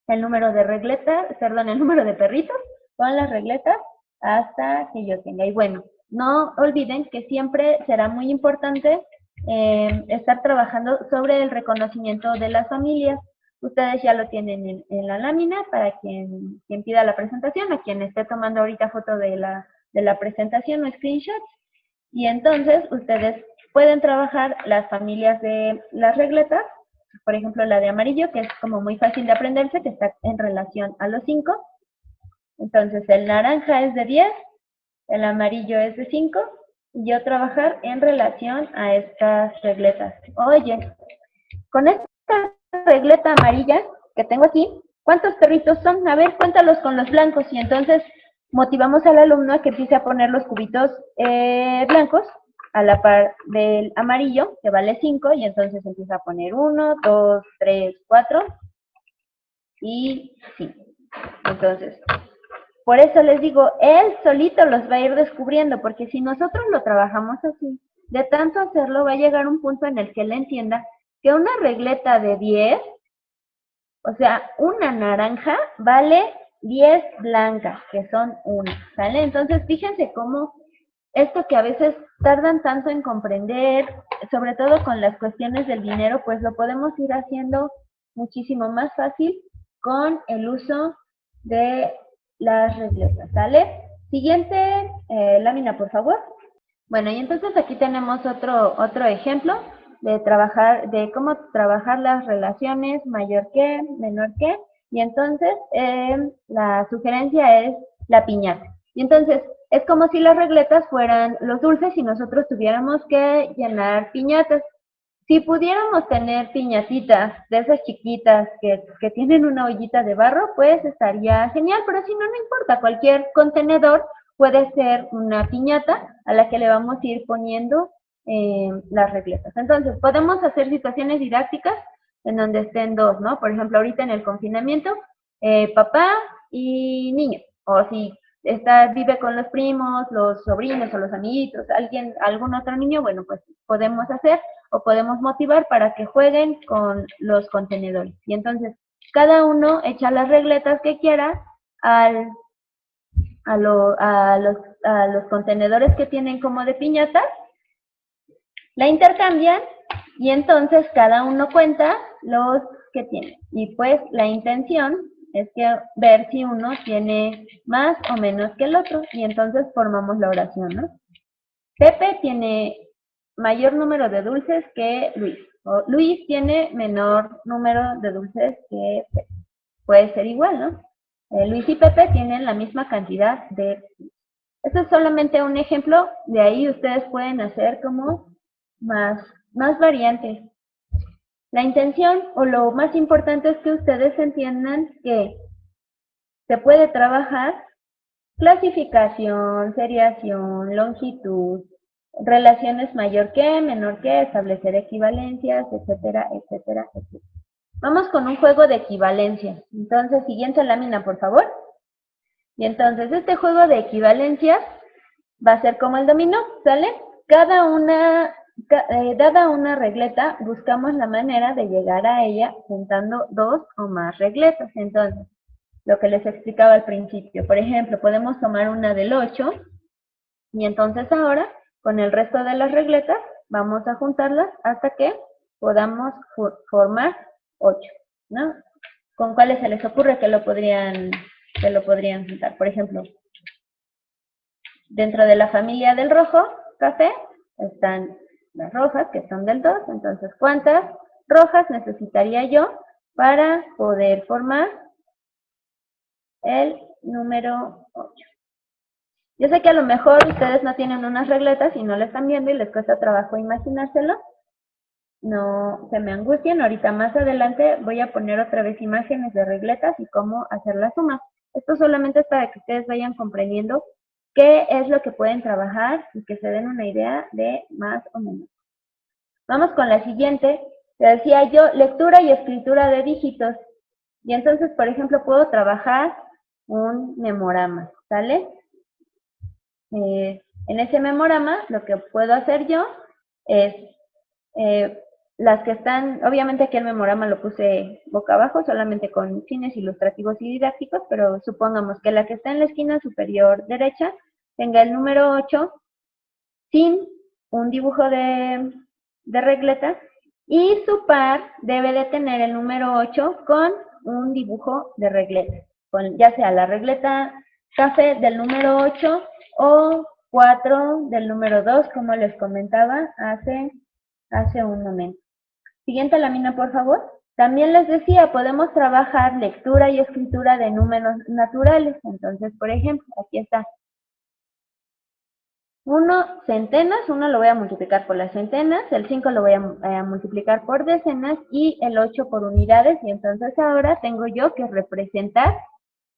el número de regletas, perdón, el número de perritos con las regletas hasta que yo tenga. Y bueno, no olviden que siempre será muy importante estar trabajando sobre el reconocimiento de las familias. Ustedes ya lo tienen en la lámina para quien pida la presentación o quien esté tomando ahorita foto de la presentación o screenshots. Y entonces ustedes pueden trabajar las familias de las regletas, por ejemplo la de amarillo, que es como muy fácil de aprenderse, que está en relación a los 5. Entonces el naranja es de 10, el amarillo es de 5, y yo trabajar en relación a estas regletas. Oye, con esta regleta amarilla que tengo aquí, ¿Cuántos perritos son? A ver, cuéntalos con los blancos. Y entonces motivamos al alumno a que empiece a poner los cubitos blancos a la par del amarillo, que vale 5, y entonces empieza a poner 1, 2, 3, 4 y 5. Entonces, por eso les digo, él solito los va a ir descubriendo, porque si nosotros lo trabajamos así, de tanto hacerlo va a llegar un punto en el que él entienda que una regleta de 10, o sea, una naranja vale 10 blancas, que son 1, ¿sale? Entonces, fíjense cómo esto que a veces tardan tanto en comprender, sobre todo con las cuestiones del dinero, pues lo podemos ir haciendo muchísimo más fácil con el uso de las regletas, ¿sale? Siguiente lámina, por favor. Bueno, y entonces aquí tenemos otro ejemplo de cómo trabajar las relaciones mayor que, menor que, y entonces la sugerencia es la piñata. Y entonces es como si las regletas fueran los dulces y nosotros tuviéramos que llenar piñatas. Si pudiéramos tener piñatitas de esas chiquitas que tienen una ollita de barro, pues estaría genial, pero si no, no importa, cualquier contenedor puede ser una piñata a la que le vamos a ir poniendo las regletas. Entonces, podemos hacer situaciones didácticas en donde estén dos, ¿no? Por ejemplo, ahorita en el confinamiento, papá y niño, o si vive con los primos, los sobrinos o los amiguitos, algún otro niño, bueno, pues podemos hacer o podemos motivar para que jueguen con los contenedores. Y entonces, cada uno echa las regletas que quiera a los contenedores que tienen como de piñata, la intercambian y entonces cada uno cuenta los que tiene. Y pues la intención es que ver si uno tiene más o menos que el otro y entonces formamos la oración, ¿no? Pepe tiene mayor número de dulces que Luis. O Luis tiene menor número de dulces que Pepe. Puede ser igual, ¿no? Luis y Pepe tienen la misma cantidad de... Esto es solamente un ejemplo, de ahí ustedes pueden hacer como más variantes. La intención o lo más importante es que ustedes entiendan que se puede trabajar clasificación, seriación, longitud, relaciones mayor que, menor que, establecer equivalencias, etcétera, etcétera, etcétera. Vamos con un juego de equivalencia. Entonces, siguiente lámina, por favor. Y entonces, este juego de equivalencias va a ser como el dominó, ¿sale? Dada una regleta, buscamos la manera de llegar a ella juntando dos o más regletas. Entonces, lo que les explicaba al principio, por ejemplo, podemos tomar una del 8 y entonces ahora, con el resto de las regletas, vamos a juntarlas hasta que podamos formar 8, ¿no? ¿Con cuáles se les ocurre que lo podrían juntar? Por ejemplo, dentro de la familia del rojo, café, están las rojas, que son del 2. Entonces, ¿cuántas rojas necesitaría yo para poder formar el número 8? Yo sé que a lo mejor ustedes no tienen unas regletas y no lo están viendo y les cuesta trabajo imaginárselo. No se me angustien, ahorita más adelante voy a poner otra vez imágenes de regletas y cómo hacer la suma. Esto solamente es para que ustedes vayan comprendiendo qué es lo que pueden trabajar y que se den una idea de más o menos. Vamos con la siguiente. Te decía yo, lectura y escritura de dígitos. Y entonces, por ejemplo, puedo trabajar un memorama, ¿sale? En ese memorama, lo que puedo hacer yo es las que están, obviamente aquí el memorama lo puse boca abajo, solamente con fines ilustrativos y didácticos, pero supongamos que la que está en la esquina superior derecha tenga el número 8 sin un dibujo de regleta y su par debe de tener el número 8 con un dibujo de regleta, con ya sea la regleta café del número 8 o 4 del número 2, como les comentaba hace un momento. Siguiente lámina, por favor. También les decía, podemos trabajar lectura y escritura de números naturales. Entonces, por ejemplo, aquí está 1 centenas, 1 lo voy a multiplicar por las centenas, el 5 lo voy a multiplicar por decenas y el 8 por unidades, y entonces ahora tengo yo que representar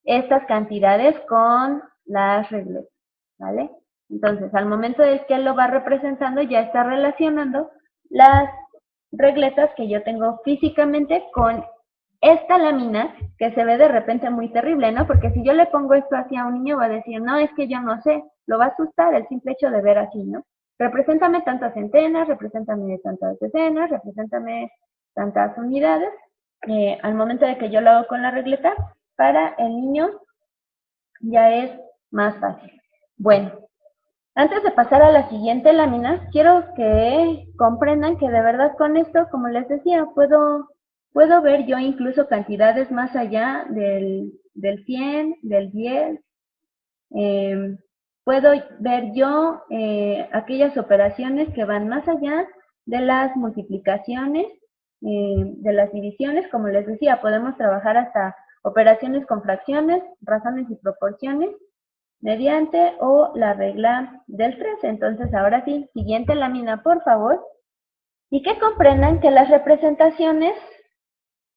estas cantidades con las regletas, ¿vale? Entonces, al momento de que lo va representando, ya está relacionando las regletas que yo tengo físicamente con esta lámina que se ve de repente muy terrible, ¿no? Porque si yo le pongo esto así a un niño va a decir, no, es que yo no sé, lo va a asustar el simple hecho de ver así, ¿no? Represéntame tantas centenas, represéntame tantas decenas, represéntame tantas unidades. Al momento de que yo lo hago con la regleta, para el niño ya es más fácil. Bueno, antes de pasar a la siguiente lámina, quiero que comprendan que de verdad con esto, como les decía, puedo ver yo incluso cantidades más allá del 100, del 10. Puedo ver yo aquellas operaciones que van más allá de las multiplicaciones, de las divisiones. Como les decía, podemos trabajar hasta operaciones con fracciones, razones y proporciones, mediante o la regla del 3. Entonces, ahora sí, siguiente lámina, por favor. Y que comprendan que las representaciones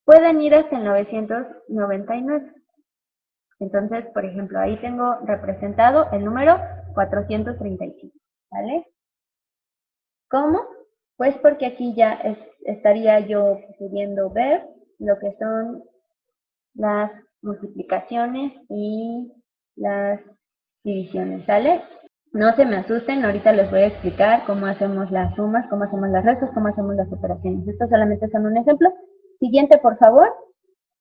pueden ir hasta el 999. Entonces, por ejemplo, ahí tengo representado el número 435, ¿vale? ¿Cómo? Pues porque aquí ya estaría yo pudiendo ver lo que son las multiplicaciones y las divisiones, ¿sale? No se me asusten, ahorita les voy a explicar cómo hacemos las sumas, cómo hacemos las restas, cómo hacemos las operaciones. Estos solamente son un ejemplo. Siguiente, por favor.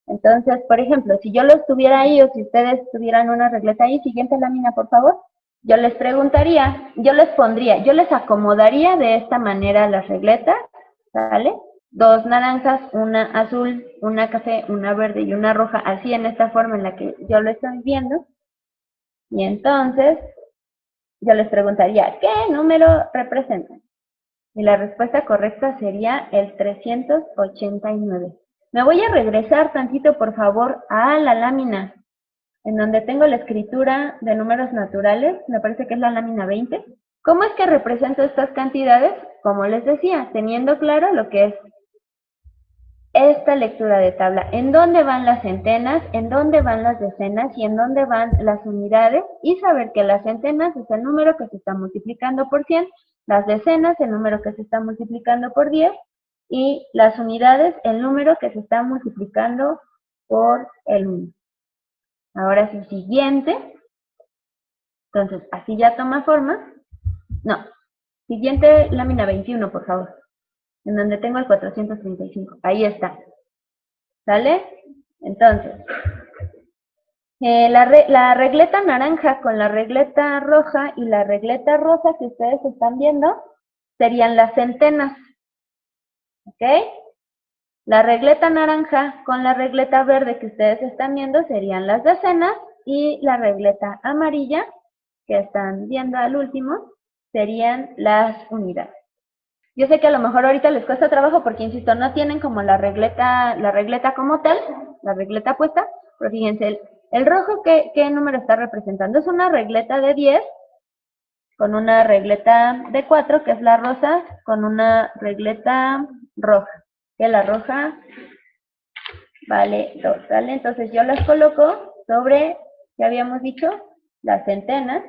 Entonces, por ejemplo, si yo los tuviera ahí o si ustedes tuvieran una regleta ahí, siguiente lámina, por favor. Yo les preguntaría, yo les acomodaría de esta manera las regletas, ¿sale? 2 naranjas, una azul, una café, una verde y una roja, así en esta forma en la que yo lo estoy viendo. Y entonces, yo les preguntaría, ¿qué número representan? Y la respuesta correcta sería el 389. Me voy a regresar tantito, por favor, a la lámina, en donde tengo la escritura de números naturales, me parece que es la lámina 20. ¿Cómo es que represento estas cantidades? Como les decía, teniendo claro lo que es esta lectura de tabla, en dónde van las centenas, en dónde van las decenas y en dónde van las unidades, y saber que las centenas es el número que se está multiplicando por 100, las decenas el número que se está multiplicando por 10 y las unidades el número que se está multiplicando por el 1. Ahora sí, siguiente. Entonces, así ya toma forma. No, siguiente lámina 21, por favor, en donde tengo el 435. Ahí está. ¿Sale? Entonces, la regleta naranja con la regleta roja y la regleta rosa que ustedes están viendo serían las centenas. ¿Ok? La regleta naranja con la regleta verde que ustedes están viendo serían las decenas y la regleta amarilla que están viendo al último serían las unidades. Yo sé que a lo mejor ahorita les cuesta trabajo porque, insisto, no tienen como la regleta como tal, la regleta puesta, pero fíjense, el rojo, ¿qué número está representando? Es una regleta de 10 con una regleta de 4, que es la rosa, con una regleta roja, que la roja vale 2, ¿vale? Entonces yo las coloco sobre, ya habíamos dicho, las centenas,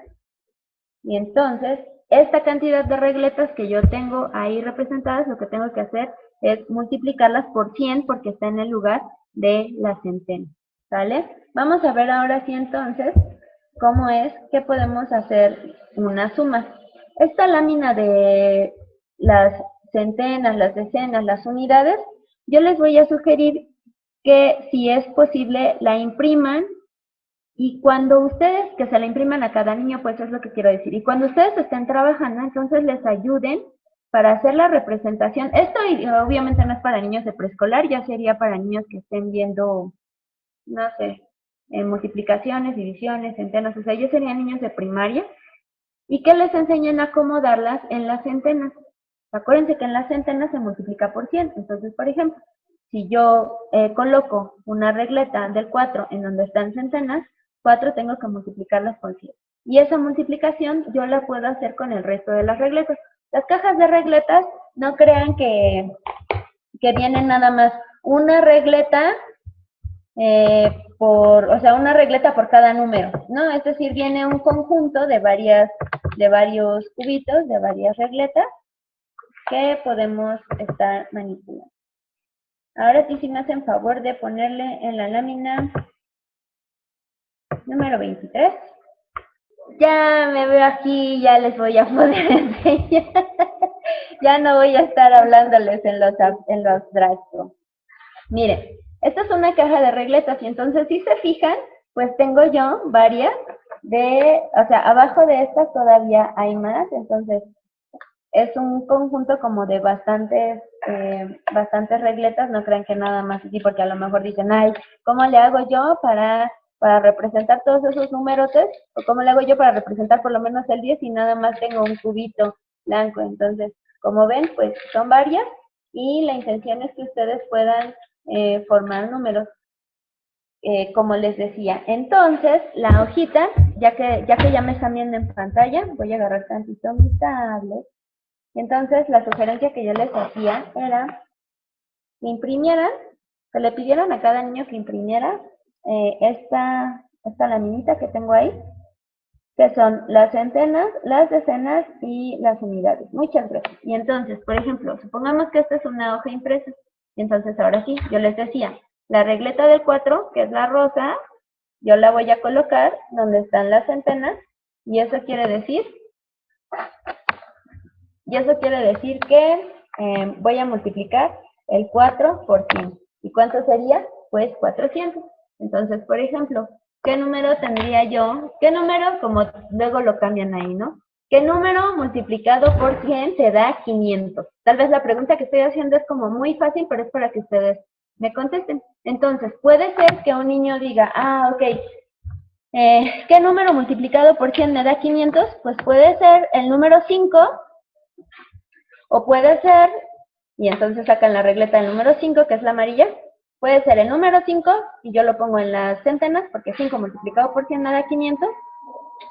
y entonces esta cantidad de regletas que yo tengo ahí representadas, lo que tengo que hacer es multiplicarlas por 100 porque está en el lugar de la centena, ¿vale? Vamos a ver ahora sí entonces cómo es que podemos hacer una suma. Esta lámina de las centenas, las decenas, las unidades, yo les voy a sugerir que si es posible la impriman. Y cuando ustedes, que se la impriman a cada niño, pues es lo que quiero decir. Y cuando ustedes estén trabajando, entonces les ayuden para hacer la representación. Esto obviamente no es para niños de preescolar, ya sería para niños que estén viendo, no sé, multiplicaciones, divisiones, centenas. O sea, ellos serían niños de primaria. Y que les enseñen a acomodarlas en las centenas. Acuérdense que en las centenas se multiplica por 100. Entonces, por ejemplo, si yo coloco una regleta del 4 en donde están centenas, 4 tengo que multiplicarlas por 100. y esa multiplicación yo la puedo hacer con el resto de las regletas. Las cajas de regletas, no crean que vienen nada más una regleta o sea, una regleta por cada número, ¿no? Es decir, viene un conjunto de varios cubitos, de varias regletas que podemos estar manipulando. Ahora sí, si me hacen favor de ponerle en la lámina número 23. Ya me veo aquí, ya les voy a poder enseñar. Ya no voy a estar hablándoles en los abstractos. Miren, esta es una caja de regletas y entonces si se fijan, pues tengo yo varias o sea, abajo de estas todavía hay más, entonces es un conjunto como de bastantes regletas, no crean que nada más así, porque a lo mejor dicen, ay, ¿cómo le hago yo para representar todos esos numerotes? ¿O cómo le hago yo para representar por lo menos el 10 y nada más tengo un cubito blanco? Entonces, como ven, pues son varias y la intención es que ustedes puedan formar números, como les decía. Entonces, la hojita, ya que ya me están viendo en pantalla, voy a agarrar tantito mi tablet. Entonces, la sugerencia que yo les hacía era que imprimieran, que le pidieran a cada niño que imprimiera esta laminita que tengo ahí, que son las centenas, las decenas y las unidades. Muchas gracias. Y entonces, por ejemplo, supongamos que esta es una hoja impresa. Y entonces, ahora sí, yo les decía, la regleta del 4, que es la rosa, yo la voy a colocar donde están las centenas, y eso quiere decir que voy a multiplicar el 4 por 100. ¿Y cuánto sería? Pues 400. Entonces, por ejemplo, ¿qué número tendría yo? ¿Qué número? Como luego lo cambian ahí, ¿no? ¿Qué número multiplicado por 100 te da 500? Tal vez la pregunta que estoy haciendo es como muy fácil, pero es para que ustedes me contesten. Entonces, puede ser que un niño diga, ok, ¿qué número multiplicado por 100 me da 500? Pues puede ser el número 5, o puede ser, y entonces sacan la regleta del número 5, que es la amarilla, puede ser el número 5, y yo lo pongo en las centenas, porque 5 multiplicado por 100 me da 500,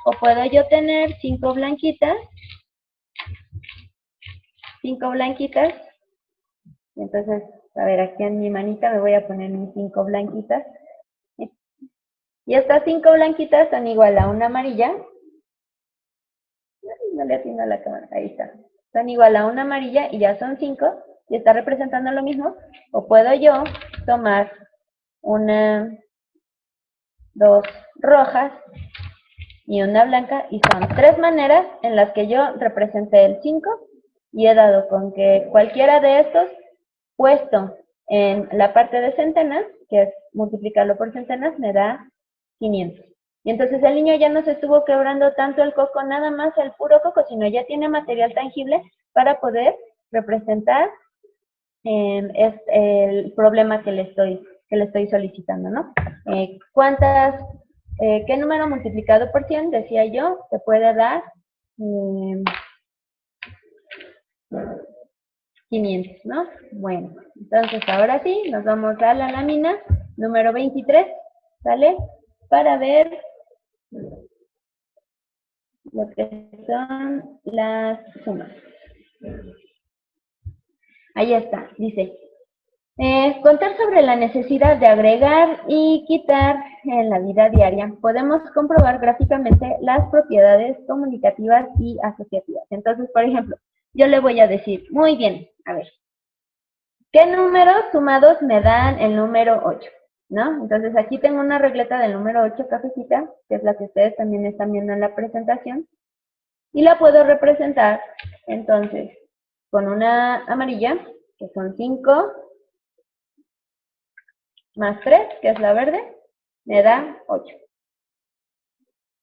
o puedo yo tener 5 blanquitas, y entonces, a ver, aquí en mi manita me voy a poner mis 5 blanquitas, y estas 5 blanquitas son igual a una amarilla, no le atino a la cámara, ahí está, son igual a una amarilla y ya son 5, y está representando lo mismo, o puedo yo tomar una, 2 rojas y una blanca, y son 3 maneras en las que yo representé el 5, y he dado con que cualquiera de estos, puesto en la parte de centenas, que es multiplicarlo por centenas, me da 500. Y entonces el niño ya no se estuvo quebrando tanto el coco, nada más el puro coco, sino ya tiene material tangible para poder representar el problema que le estoy solicitando, ¿no? ¿Qué número multiplicado por 100, decía yo, te puede dar 500, ¿no? Bueno, entonces ahora sí, nos vamos a la lámina número 23, ¿sale? Para ver lo que son las sumas. Ahí está, dice, contar sobre la necesidad de agregar y quitar en la vida diaria. Podemos comprobar gráficamente las propiedades comunicativas y asociativas. Entonces, por ejemplo, yo le voy a decir, muy bien, a ver, ¿qué números sumados me dan el número 8? ¿No? Entonces aquí tengo una regleta del número 8 cafecita, que es la que ustedes también están viendo en la presentación, y la puedo representar, entonces, con una amarilla, que son 5, más 3, que es la verde, me da 8.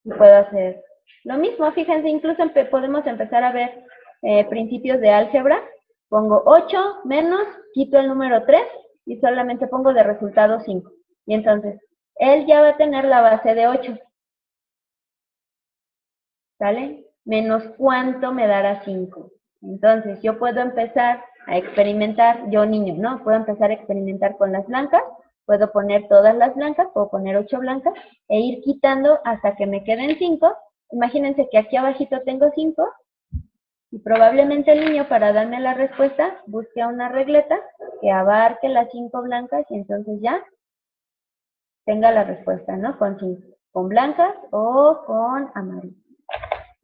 Y puedo hacer lo mismo, fíjense, incluso podemos empezar a ver principios de álgebra. Pongo 8 menos, quito el número 3 y solamente pongo de resultado 5. Y entonces, él ya va a tener la base de 8. ¿Sale? Menos cuánto me dará 5. Entonces, yo puedo empezar a experimentar, yo niño, ¿no? Puedo empezar a experimentar con las blancas, puedo poner todas las blancas, puedo poner 8 blancas, e ir quitando hasta que me queden 5, Imagínense que aquí abajito tengo 5 y probablemente el niño para darme la respuesta busque una regleta que abarque las 5 blancas y entonces ya tenga la respuesta, ¿no? Con 5, con blancas o con amarillas.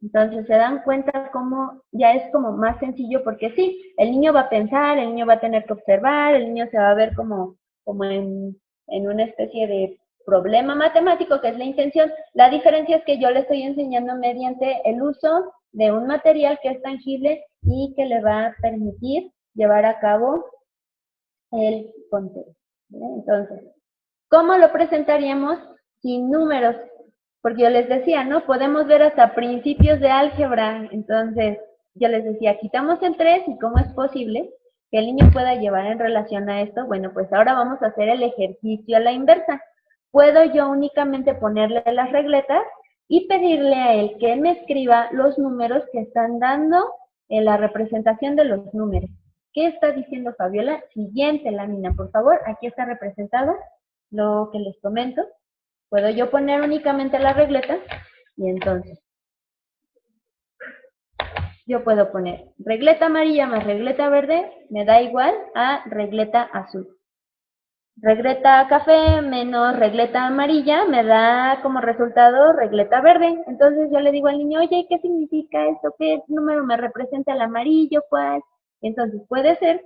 Entonces se dan cuenta cómo ya es como más sencillo porque sí, el niño va a pensar, el niño va a tener que observar, el niño se va a ver como en una especie de problema matemático, que es la intención. La diferencia es que yo le estoy enseñando mediante el uso de un material que es tangible y que le va a permitir llevar a cabo el conteo. Entonces, ¿cómo lo presentaríamos sin números? Porque yo les decía, ¿no? Podemos ver hasta principios de álgebra. Entonces, yo les decía, quitamos el 3 y cómo es posible que el niño pueda llevar en relación a esto. Bueno, pues ahora vamos a hacer el ejercicio a la inversa. Puedo yo únicamente ponerle las regletas y pedirle a él que me escriba los números que están dando en la representación de los números. ¿Qué está diciendo Fabiola? Siguiente lámina, por favor. Aquí está representado lo que les comento. Puedo yo poner únicamente la regleta y entonces yo puedo poner regleta amarilla más regleta verde, me da igual a regleta azul. Regleta café menos regleta amarilla me da como resultado regleta verde. Entonces yo le digo al niño, oye, ¿qué significa esto? ¿Qué número me representa el amarillo? ¿Cuál? Entonces puede ser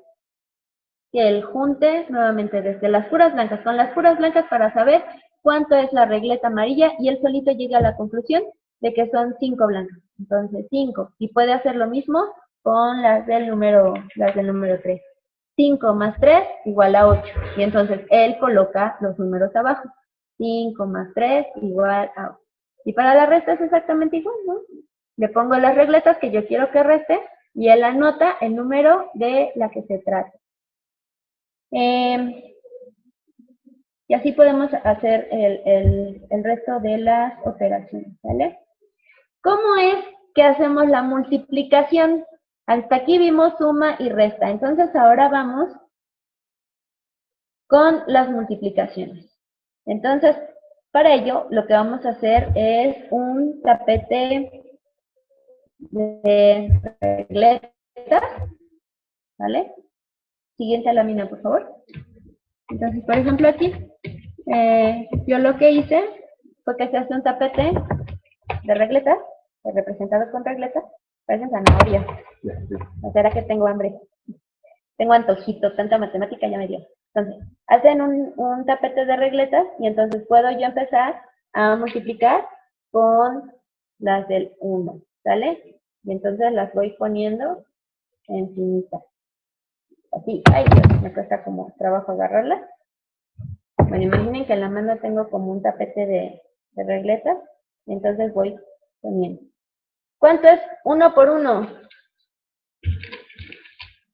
que él junte nuevamente desde las puras blancas con las puras blancas para saber cuánto es la regleta amarilla y él solito llega a la conclusión de que son 5 blancas. Entonces 5. Y puede hacer lo mismo con las del número 3. 5 más 3 igual a 8. Y entonces él coloca los números abajo. 5 más 3 igual a 8. Y para la resta es exactamente igual, ¿no? Le pongo las regletas que yo quiero que reste y él anota el número de la que se trata. Y así podemos hacer el resto de las operaciones, ¿vale? ¿Cómo es que hacemos la multiplicación? Hasta aquí vimos suma y resta. Entonces ahora vamos con las multiplicaciones. Entonces, para ello, lo que vamos a hacer es un tapete de regletas, ¿vale? Siguiente lámina, por favor. Entonces, por ejemplo, aquí, yo lo que hice fue que se hace un tapete de regletas, representado con regletas, parecen zanahorias. ¿O será que tengo hambre? Tengo antojito, tanta matemática ya me dio. Entonces, hacen un tapete de regletas y entonces puedo yo empezar a multiplicar con las del 1, ¿sale? Y entonces las voy poniendo encimita. Así, ay Dios, me cuesta como trabajo agarrarlas. Bueno, imaginen que en la mano tengo como un tapete de regletas, y entonces voy poniendo. ¿Cuánto es 1 por 1?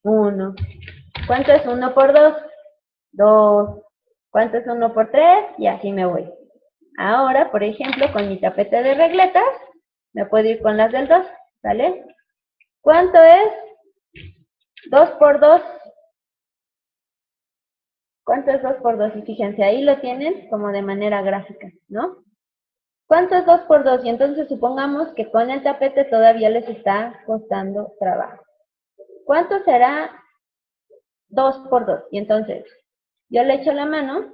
1. ¿Cuánto es 1 por 2? 2. ¿Cuánto es 1 por 3? Y así me voy. Ahora, por ejemplo, con mi tapete de regletas, me puedo ir con las del 2, ¿vale? ¿Cuánto es 2 por 2? ¿Cuánto es 2 por 2? Y fíjense, ahí lo tienen como de manera gráfica, ¿no? ¿Cuánto es 2 por 2? Y entonces supongamos que con el tapete todavía les está costando trabajo. ¿Cuánto será 2 por 2? Y entonces, yo le echo la mano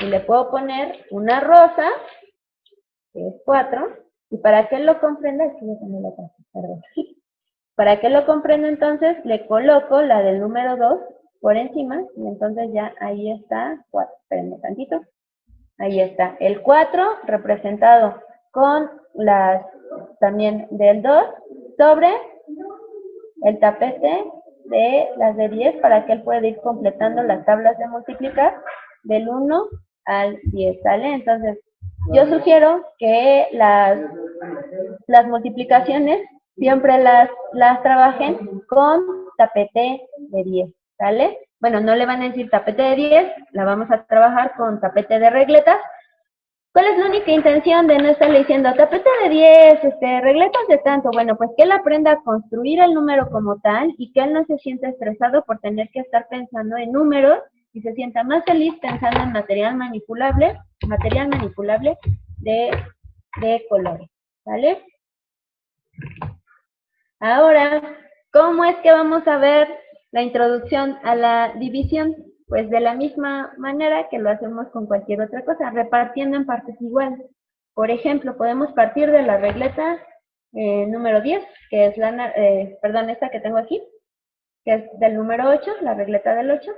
y le puedo poner una rosa, que es 4, y para que él lo comprenda, es que yo también lo traje, perdón. Para que lo comprenda, entonces, le coloco la del número 2 por encima, y entonces ya ahí está 4. Espérenme tantito. Ahí está. El 4 representado con las también del 2 sobre el tapete de las de 10 para que él pueda ir completando las tablas de multiplicar del 1 al 10, ¿sale? Entonces, yo sugiero que las multiplicaciones siempre las trabajen con tapete de 10, ¿sale? Bueno, no le van a decir tapete de 10, la vamos a trabajar con tapete de regletas. ¿Cuál es la única intención de no estarle diciendo tapete de 10, regletas de tanto? Bueno, pues que él aprenda a construir el número como tal y que él no se sienta estresado por tener que estar pensando en números y se sienta más feliz pensando en material manipulable de colores, ¿vale? Ahora, ¿cómo es que vamos a ver la introducción a la división? Pues de la misma manera que lo hacemos con cualquier otra cosa, repartiendo en partes iguales. Por ejemplo, podemos partir de la regleta número 10, que es perdón, esta que tengo aquí, que es del número 8, la regleta del 8.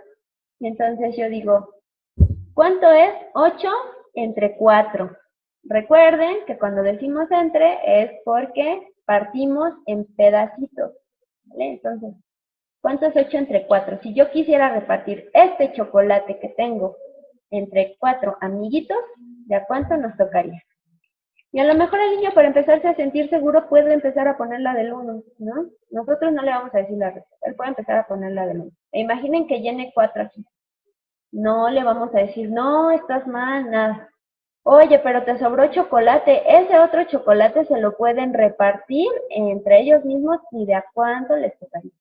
Y entonces yo digo, ¿cuánto es 8 entre 4? Recuerden que cuando decimos entre es porque partimos en pedacitos, ¿vale? Entonces, ¿cuánto es 8 entre 4? Si yo quisiera repartir este chocolate que tengo entre 4 amiguitos, ¿de a cuánto nos tocaría? Y a lo mejor el niño, para empezarse a sentir seguro, puede empezar a poner la del 1, ¿no? Nosotros no le vamos a decir la respuesta, él puede empezar a poner la del 1. E imaginen que llene 4 aquí. No le vamos a decir, no, estás mal, nada. Oye, pero te sobró chocolate. Ese otro chocolate se lo pueden repartir entre ellos mismos y de a cuánto les tocaría.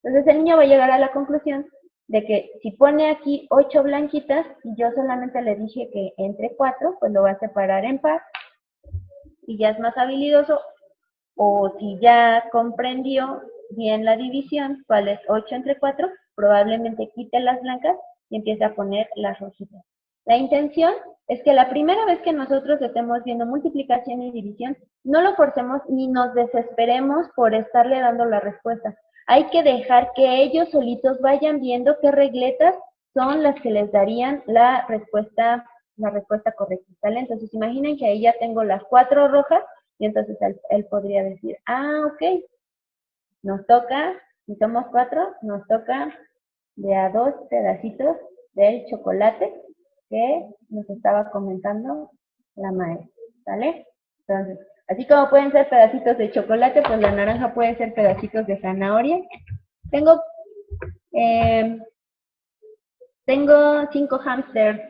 Entonces el niño va a llegar a la conclusión de que si pone aquí 8 blanquitas y yo solamente le dije que entre 4, pues lo va a separar en par y ya es más habilidoso. O si ya comprendió bien la división, cuál es 8 entre 4, probablemente quite las blancas y empiece a poner las rojitas. La intención es que la primera vez que nosotros estemos viendo multiplicación y división, no lo forcemos ni nos desesperemos por estarle dando la respuesta. Hay que dejar que ellos solitos vayan viendo qué regletas son las que les darían la respuesta correcta, ¿vale? Entonces imaginen que ahí ya tengo las 4 rojas y entonces él podría decir, ok, nos toca, si somos 4, nos toca de a 2 pedacitos del chocolate que nos estaba comentando la maestra, ¿sale? Entonces, así como pueden ser pedacitos de chocolate, pues la naranja puede ser pedacitos de zanahoria. Tengo, eh, tengo 5 hámsters.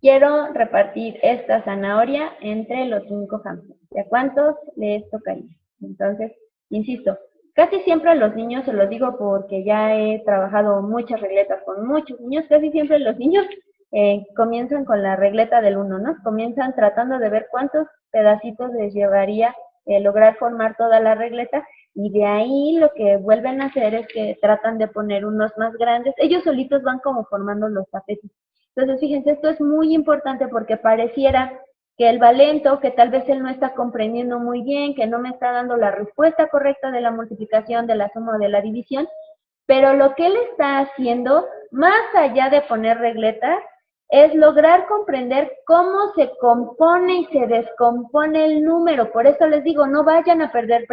Quiero repartir esta zanahoria entre los 5 hámsters. ¿Y a cuántos les tocaría? Entonces, insisto, casi siempre a los niños, se los digo porque ya he trabajado muchas regletas con muchos niños, casi siempre los niños comienzan con la regleta del 1, ¿no? Comienzan tratando de ver cuántos pedacitos les llevaría lograr formar toda la regleta y de ahí lo que vuelven a hacer es que tratan de poner unos más grandes. Ellos solitos van como formando los tapetes. Entonces, fíjense, esto es muy importante porque pareciera que el valento, que tal vez él no está comprendiendo muy bien, que no me está dando la respuesta correcta de la multiplicación, de la suma o de la división, pero lo que él está haciendo, más allá de poner regletas, es lograr comprender cómo se compone y se descompone el número. Por eso les digo, no vayan a perder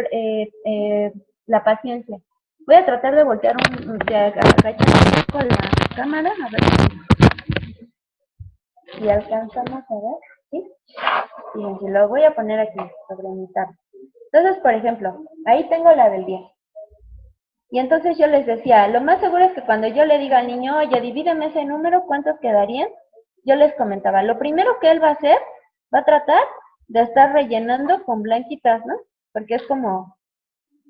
la paciencia. Voy a tratar de voltear de agachar un poco la cámara, a ver si alcanzamos a ver, ¿sí? Fíjense, lo voy a poner aquí sobre mi tabla. Entonces, por ejemplo, ahí tengo la del 10. Y entonces yo les decía, lo más seguro es que cuando yo le diga al niño, oye, divídeme ese número, ¿cuántos quedarían? Yo les comentaba, lo primero que él va a hacer, va a tratar de estar rellenando con blanquitas, ¿no? Porque es como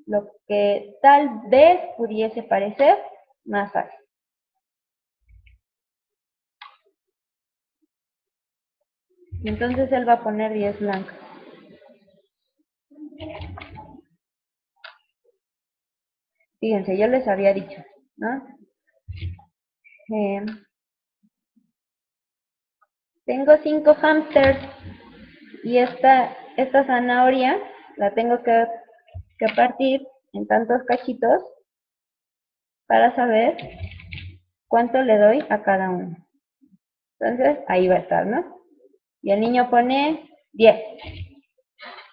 lo que tal vez pudiese parecer más fácil. Y entonces él va a poner 10 blancas. Fíjense, yo les había dicho, ¿no? Tengo 5 hámsters y esta zanahoria la tengo que partir en tantos cachitos para saber cuánto le doy a cada uno. Entonces, ahí va a estar, ¿no? Y el niño pone 10.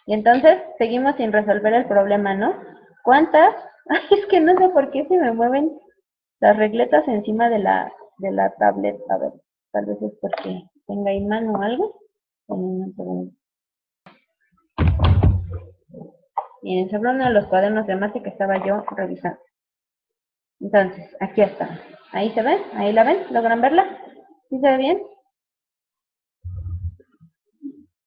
Y entonces, seguimos sin resolver el problema, ¿no? ¿Cuántas? Ay, es que no sé por qué se me mueven las regletas encima de la tablet. A ver, tal vez es porque tenga imán o algo. Un segundo. Miren, sobre uno de los cuadernos de mate que estaba yo revisando. Entonces, aquí está. ¿Ahí se ven? ¿Ahí la ven? ¿Logran verla? ¿Sí se ve bien?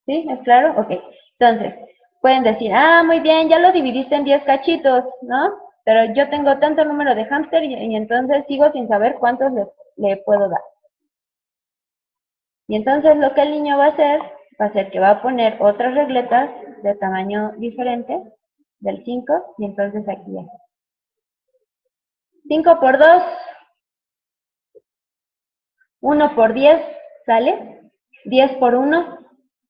¿Sí? ¿Es claro? Ok. Entonces, pueden decir, muy bien, ya lo dividiste en 10 cachitos, ¿no? Pero yo tengo tanto número de hámster y entonces sigo sin saber cuántos le puedo dar. Y entonces lo que el niño va a hacer que va a poner otras regletas de tamaño diferente del 5, y entonces aquí ya. 5 por 2, 1 por 10, ¿sale? 10 por 1,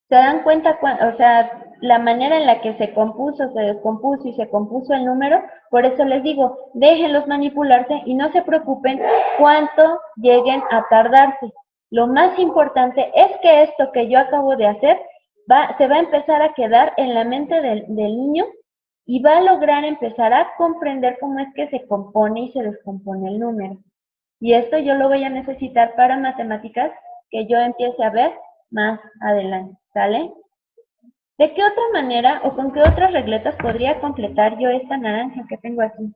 ¿se dan cuenta? O sea, la manera en la que se compuso, se descompuso y se compuso el número. Por eso les digo, déjenlos manipularse y no se preocupen cuánto lleguen a tardarse. Lo más importante es que esto que yo acabo de hacer se va a empezar a quedar en la mente del niño y va a lograr empezar a comprender cómo es que se compone y se descompone el número. Y esto yo lo voy a necesitar para matemáticas que yo empiece a ver más adelante, ¿sale? ¿De qué otra manera o con qué otras regletas podría completar yo esta naranja que tengo aquí?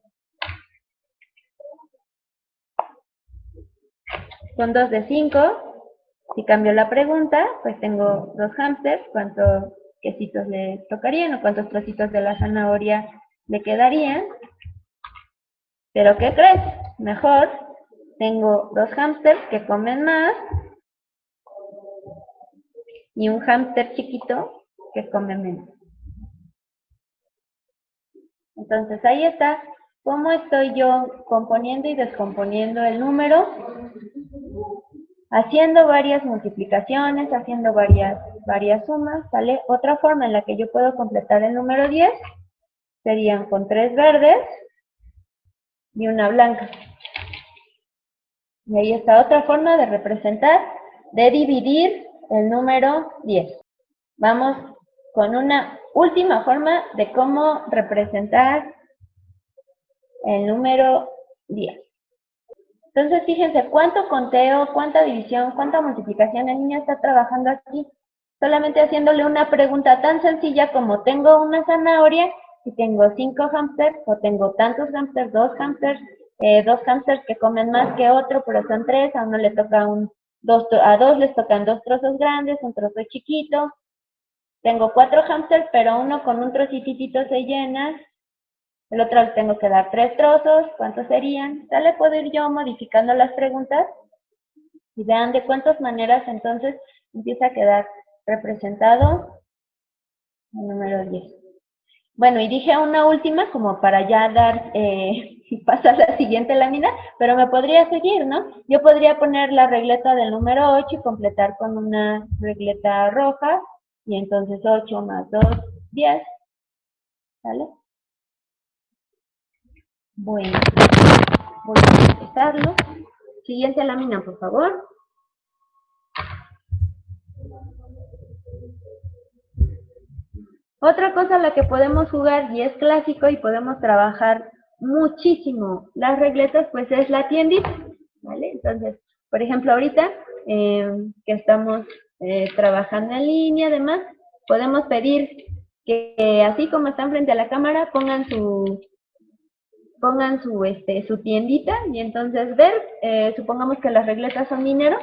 Con 2 de 5, si cambio la pregunta, pues tengo 2 hámsters, ¿cuántos quesitos le tocarían o cuántos trocitos de la zanahoria le quedarían? ¿Pero qué crees? Mejor, tengo 2 hámsters que comen más y un hámster chiquito que come menos. Entonces ahí está cómo estoy yo componiendo y descomponiendo el número, haciendo varias multiplicaciones, haciendo varias sumas, ¿sale? Otra forma en la que yo puedo completar el número 10 serían con 3 verdes y una blanca. Y ahí está otra forma de representar, de dividir el número 10. Vamos con una última forma de cómo representar el número 10. Entonces, fíjense cuánto conteo, cuánta división, cuánta multiplicación el niño está trabajando aquí. Solamente haciéndole una pregunta tan sencilla como tengo una zanahoria y tengo 5 hámsters o tengo tantos hámsters, 2 hámsters, 2 hámsters que comen más que otro, pero son 3, a uno le toca a 2 les tocan 2 trozos grandes, un trozo chiquito. Tengo 4 hámsters, pero uno con un trocitito se llena. El otro le tengo que dar 3 trozos, ¿cuántos serían? Ya le puedo ir yo modificando las preguntas y vean de cuántas maneras entonces empieza a quedar representado el número 10. Bueno, y dije una última como para ya dar, pasar a la siguiente lámina, pero me podría seguir, ¿no? Yo podría poner la regleta del número 8 y completar con una regleta roja, y entonces 8 más 2, 10, ¿vale? Bueno, voy a empezarlo. Siguiente lámina, por favor. Otra cosa a la que podemos jugar, y es clásico, y podemos trabajar muchísimo las regletas, pues es la tiendita, ¿vale? Entonces, por ejemplo, ahorita que estamos trabajando en línea, además, podemos pedir que así como están frente a la cámara, pongan su tiendita y entonces ver, supongamos que las regletas son dinero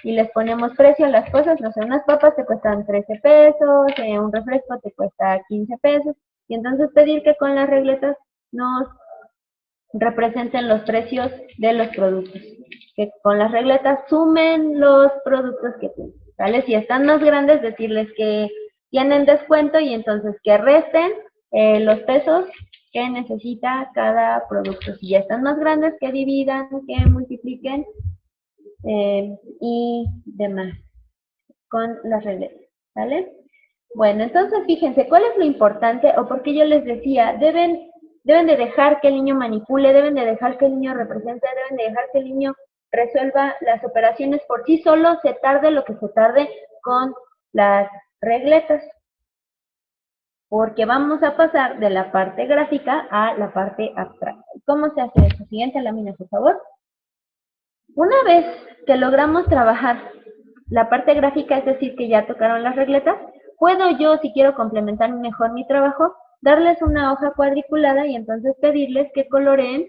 y les ponemos precio a las cosas, no sé, unas papas te cuestan 13 pesos, un refresco te cuesta 15 pesos, y entonces pedir que con las regletas nos representen los precios de los productos, que con las regletas sumen los productos que tienen, ¿vale? Si están más grandes, decirles que tienen descuento y entonces que resten los pesos que necesita cada producto. Si ya están más grandes, que dividan, que multipliquen y demás con las regletas, ¿vale? Bueno, entonces fíjense, ¿cuál es lo importante? O porque yo les decía, deben de dejar que el niño manipule, deben de dejar que el niño represente, deben de dejar que el niño resuelva las operaciones por sí solo, se tarde lo que se tarde con las regletas. Porque vamos a pasar de la parte gráfica a la parte abstracta. ¿Cómo se hace eso? Siguiente lámina, por favor. Una vez que logramos trabajar la parte gráfica, es decir, que ya tocaron las regletas, puedo yo, si quiero complementar mejor mi trabajo, darles una hoja cuadriculada y entonces pedirles que coloreen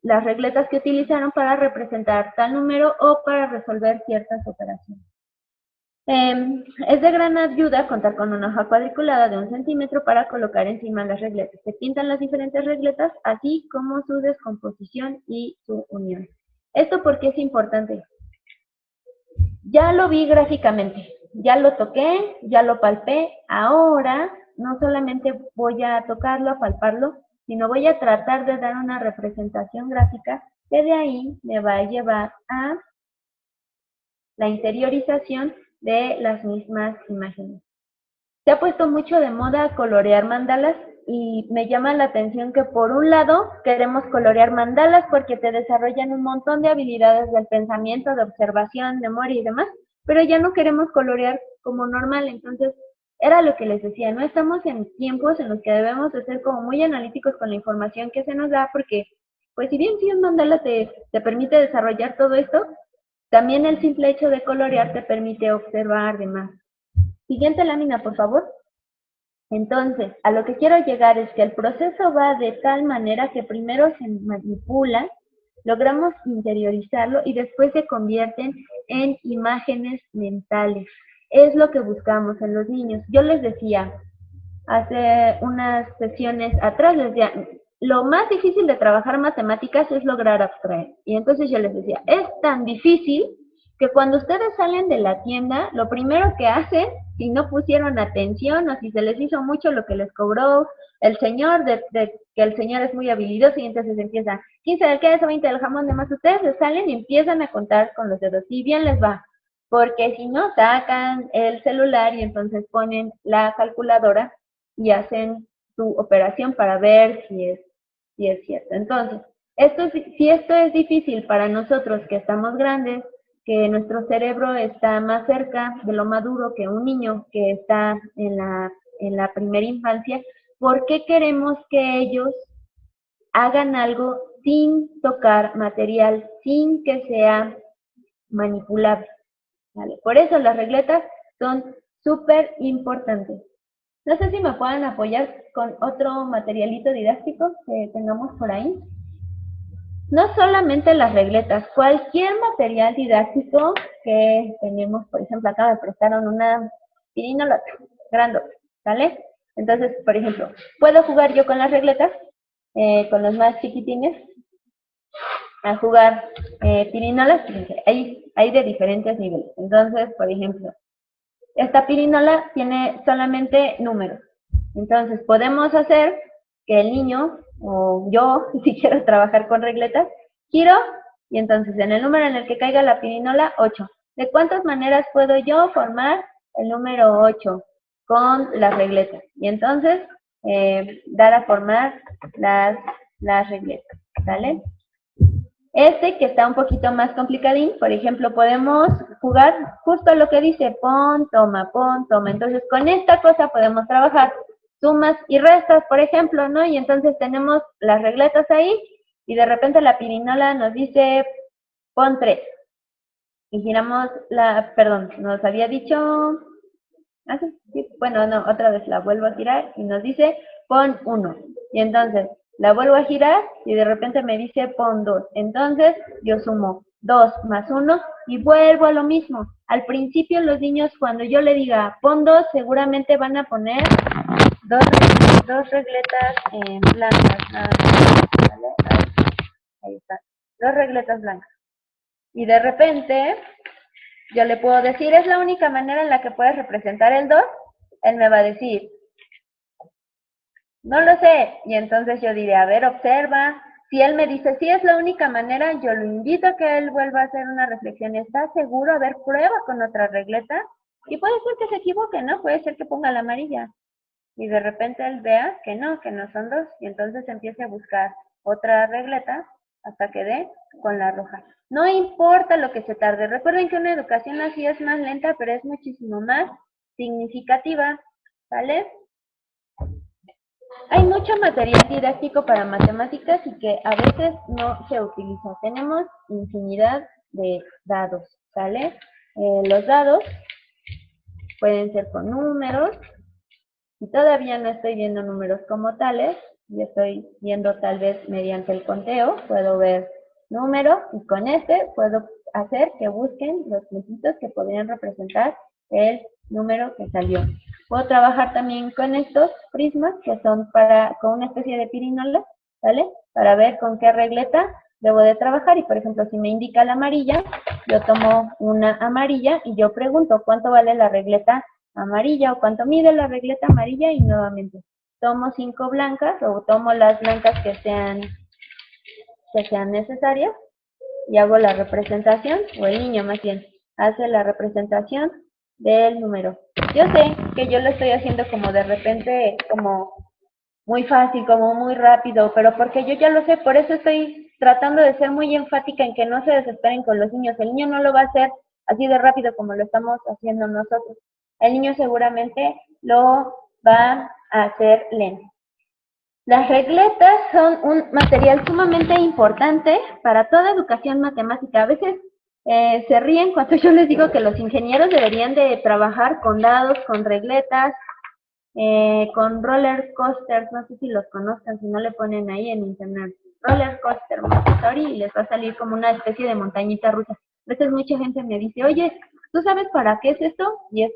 las regletas que utilizaron para representar tal número o para resolver ciertas operaciones. Es de gran ayuda contar con una hoja cuadriculada de 1 centímetro para colocar encima las regletas. Se pintan las diferentes regletas, así como su descomposición y su unión. ¿Esto por qué es importante? Ya lo vi gráficamente, ya lo toqué, ya lo palpé, ahora no solamente voy a tocarlo, a palparlo, sino voy a tratar de dar una representación gráfica que de ahí me va a llevar a la interiorización de las mismas imágenes. Se ha puesto mucho de moda colorear mandalas y me llama la atención que por un lado queremos colorear mandalas porque te desarrollan un montón de habilidades del pensamiento, de observación, memoria y demás, pero ya no queremos colorear como normal. Entonces, era lo que les decía, no estamos en tiempos en los que debemos de ser como muy analíticos con la información que se nos da, porque pues si bien si un mandala te permite desarrollar todo esto, también el simple hecho de colorear te permite observar demás. Siguiente lámina, por favor. Entonces, a lo que quiero llegar es que el proceso va de tal manera que primero se manipula, logramos interiorizarlo y después se convierten en imágenes mentales. Es lo que buscamos en los niños. Yo les decía, hace unas sesiones atrás, les decía, lo más difícil de trabajar matemáticas es lograr abstraer. Y entonces yo les decía, es tan difícil que cuando ustedes salen de la tienda, lo primero que hacen, si no pusieron atención o si se les hizo mucho lo que les cobró el señor, que el señor es muy habilidoso y entonces empieza 15 del queso, 20 del jamón, demás, ustedes se salen y empiezan a contar con los dedos. Si bien les va, porque si no, sacan el celular y entonces ponen la calculadora y hacen su operación para ver si es cierto. Entonces, si esto es difícil para nosotros que estamos grandes, que nuestro cerebro está más cerca de lo maduro que un niño que está en la primera infancia, ¿por qué queremos que ellos hagan algo sin tocar material, sin que sea manipulable? ¿Vale? Por eso las regletas son súper importantes. No sé si me puedan apoyar con otro materialito didáctico que tengamos por ahí. No solamente las regletas, cualquier material didáctico que tenemos, por ejemplo, acá me prestaron una pirinolota grandota, ¿vale? Entonces, por ejemplo, puedo jugar yo con las regletas, con los más chiquitines, a jugar pirinolas, hay de diferentes niveles. Entonces, por ejemplo, esta pirinola tiene solamente números. Entonces, podemos hacer que el niño, o yo, si quiero trabajar con regletas, giro, y entonces en el número en el que caiga la pirinola, 8. ¿De cuántas maneras puedo yo formar el número 8 con las regletas? Y entonces, dar a formar las regletas, ¿vale? Este que está un poquito más complicadín, por ejemplo, podemos jugar justo lo que dice pon, toma, pon, toma. Entonces, con esta cosa podemos trabajar sumas y restas, por ejemplo, ¿no? Y entonces tenemos las regletas ahí y de repente la pirinola nos dice pon 3. Y giramos nos había dicho, sí, bueno, no, otra vez la vuelvo a girar y nos dice pon 1. Y entonces la vuelvo a girar y de repente me dice pon 2. Entonces yo sumo 2 más 1 y vuelvo a lo mismo. Al principio los niños cuando yo le diga pon 2 seguramente van a poner dos regletas blancas. ¿Vale? Ahí está. 2 regletas blancas. Y de repente yo le puedo decir, ¿es la única manera en la que puedes representar el 2? Él me va a decir, no lo sé. Y entonces yo diré, a ver, observa. Si él me dice, sí, es la única manera, yo lo invito a que él vuelva a hacer una reflexión. ¿Está seguro? A ver, prueba con otra regleta. Y puede ser que se equivoque, ¿no? Puede ser que ponga la amarilla. Y de repente él vea que no son 2. Y entonces empiece a buscar otra regleta hasta que dé con la roja. No importa lo que se tarde. Recuerden que una educación así es más lenta, pero es muchísimo más significativa, ¿vale? Hay mucho material didáctico para matemáticas y que a veces no se utiliza. Tenemos infinidad de dados, ¿vale? Los dados pueden ser con números. Y todavía no estoy viendo números como tales, y estoy viendo tal vez mediante el conteo, puedo ver número y con este puedo hacer que busquen los puntitos que podrían representar el número que salió. Puedo trabajar también con estos prismas que son con una especie de pirinola, ¿vale? Para ver con qué regleta debo de trabajar y por ejemplo si me indica la amarilla, yo tomo una amarilla y yo pregunto cuánto vale la regleta amarilla o cuánto mide la regleta amarilla y nuevamente tomo 5 blancas o tomo las blancas que sean necesarias y hago la representación, o el niño más bien, hace la representación del número. Yo sé que yo lo estoy haciendo como de repente, como muy fácil, como muy rápido, pero porque yo ya lo sé, por eso estoy tratando de ser muy enfática en que no se desesperen con los niños. El niño no lo va a hacer así de rápido como lo estamos haciendo nosotros. El niño seguramente lo va a hacer lento. Las regletas son un material sumamente importante para toda educación matemática. A veces se ríen cuando yo les digo que los ingenieros deberían de trabajar con dados, con regletas, con roller coasters, no sé si los conozcan, si no le ponen ahí en internet, roller coaster Montessori, y les va a salir como una especie de montañita rusa. A veces mucha gente me dice, oye, ¿tú sabes para qué es esto? Y es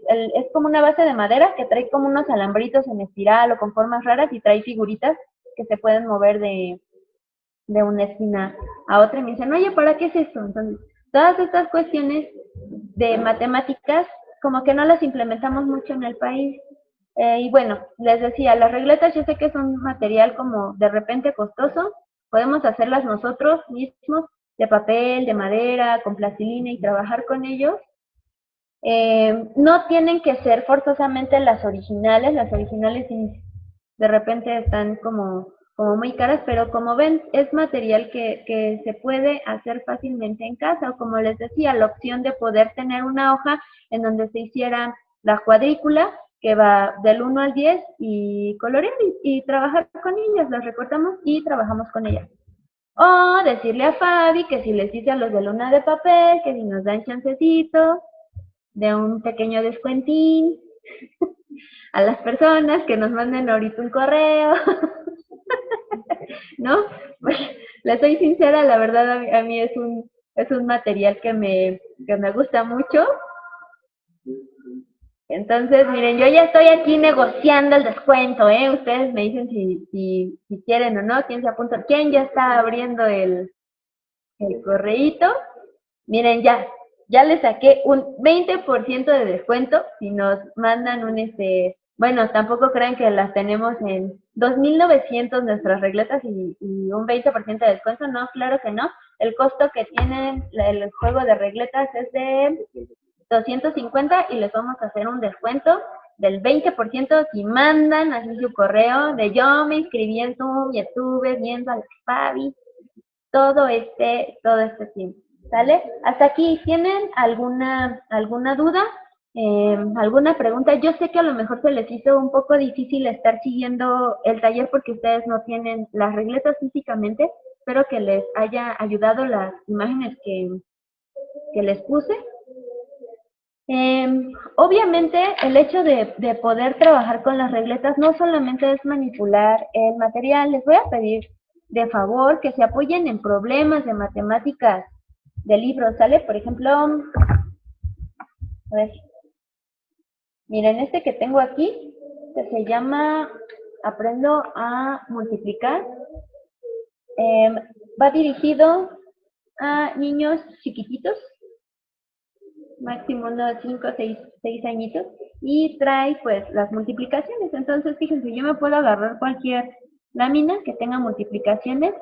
como una base de madera que trae como unos alambritos en espiral o con formas raras y trae figuritas que se pueden mover de una esquina a otra y me dicen, oye, ¿para qué es esto? Entonces, todas estas cuestiones de matemáticas como que no las implementamos mucho en el país. Y bueno, les decía, las regletas yo sé que son un material como de repente costoso, podemos hacerlas nosotros mismos de papel, de madera, con plastilina y trabajar con ellos. No tienen que ser forzosamente las originales de repente están como muy caras, pero como ven, es material que se puede hacer fácilmente en casa, o como les decía, la opción de poder tener una hoja en donde se hiciera la cuadrícula que va del 1 al 10 y colorear y trabajar con ellas, las recortamos y trabajamos con ellas. O decirle a Fabi que si les dice a los de luna de papel, que si nos dan chancecito de un pequeño descuentín a las personas que nos manden ahorita un correo, ¿no? Pues, les soy sincera, la verdad a mí es un material que me gusta mucho. Entonces, miren, yo ya estoy aquí negociando el descuento, ¿eh? Ustedes me dicen si quieren o no, quién se apunta, quién ya está abriendo el correíto. Miren, ya le saqué un 20% de descuento si nos mandan bueno, tampoco crean que las tenemos en 2,900 nuestras regletas y un 20% de descuento, no, claro que no. El costo que tiene el juego de regletas es de 250 y les vamos a hacer un descuento del 20% si mandan así su correo de yo me inscribí en Zoom y estuve viendo a la Fabi todo este tiempo. ¿Sale? Hasta aquí, ¿tienen alguna duda? ¿Alguna pregunta? Yo sé que a lo mejor se les hizo un poco difícil estar siguiendo el taller porque ustedes no tienen las regletas físicamente. Espero que les haya ayudado las imágenes que les puse. Obviamente, el hecho de poder trabajar con las regletas no solamente es manipular el material. Les voy a pedir de favor que se apoyen en problemas de matemáticas de libros, ¿sale? Por ejemplo, a ver, miren este que tengo aquí, que se llama Aprendo a multiplicar. Va dirigido a niños chiquititos, máximo unos 5 o 6 añitos, y trae pues las multiplicaciones. Entonces, fíjense, yo me puedo agarrar cualquier lámina que tenga multiplicaciones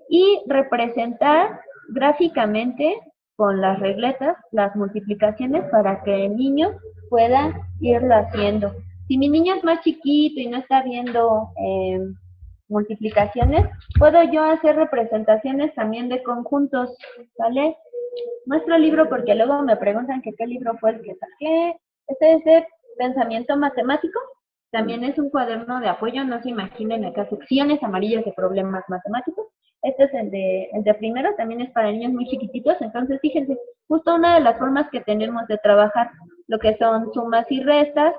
y representar gráficamente con las regletas las multiplicaciones para que el niño pueda irlo haciendo. Si mi niño es más chiquito y no está viendo multiplicaciones, puedo yo hacer representaciones también de conjuntos, ¿vale? Nuestro libro, porque luego me preguntan que qué libro fue el que saqué. Este es de pensamiento matemático. También es un cuaderno de apoyo, no se imaginen acá secciones amarillas de problemas matemáticos. Este es el de primero, también es para niños muy chiquititos. Entonces, fíjense, justo una de las formas que tenemos de trabajar lo que son sumas y restas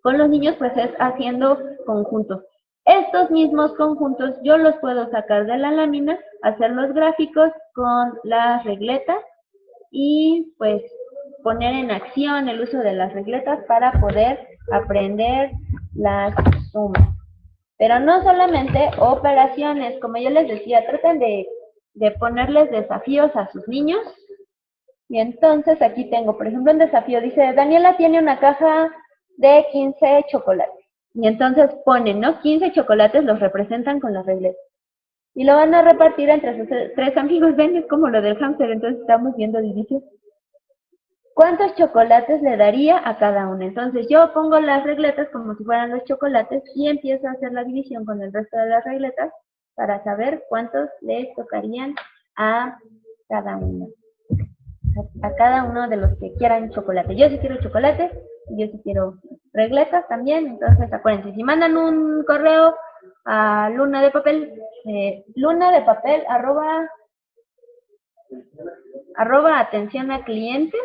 con los niños, pues es haciendo conjuntos. Estos mismos conjuntos yo los puedo sacar de la lámina, hacer los gráficos con las regletas y pues poner en acción el uso de las regletas para poder aprender las sumas. Pero no solamente operaciones, como yo les decía, traten de ponerles desafíos a sus niños. Y entonces aquí tengo, por ejemplo, un desafío. Dice, Daniela tiene una caja de 15 chocolates. Y entonces ponen, ¿no? 15 chocolates los representan con las regletas. Y lo van a repartir entre sus 3 amigos. Ven, es como lo del hámster, entonces estamos viendo división. ¿Cuántos chocolates le daría a cada uno? Entonces yo pongo las regletas como si fueran los chocolates y empiezo a hacer la división con el resto de las regletas para saber cuántos les tocarían a cada uno. A cada uno de los que quieran chocolate. Yo sí quiero chocolate y yo sí quiero regletas también. Entonces acuérdense, si mandan un correo a Luna de Papel, arroba atención a clientes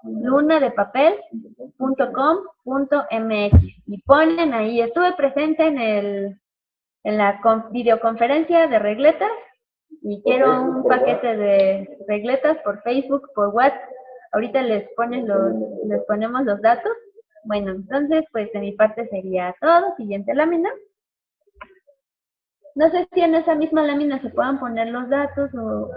lunadepapel.com.mx y ponen ahí, estuve presente en la videoconferencia de regletas y quiero un paquete de regletas por Facebook, por WhatsApp. Ahorita les ponemos los datos. Bueno, entonces pues de mi parte sería todo. Siguiente lámina. No sé si en esa misma lámina se puedan poner los datos o...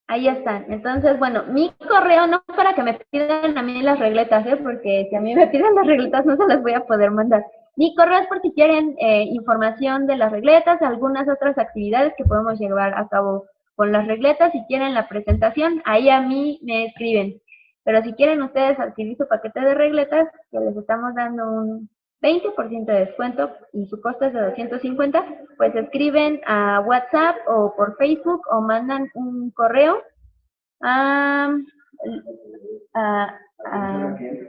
Ahí están. Entonces, bueno, mi correo no es para que me pidan a mí las regletas, porque si a mí me piden las regletas no se las voy a poder mandar. Mi correo es por si quieren información de las regletas, algunas otras actividades que podemos llevar a cabo con las regletas. Si quieren la presentación, ahí a mí me escriben. Pero si quieren ustedes adquirir su paquete de regletas, que les estamos dando un 20% de descuento y su costo es de 250, pues escriben a WhatsApp o por Facebook o mandan un correo a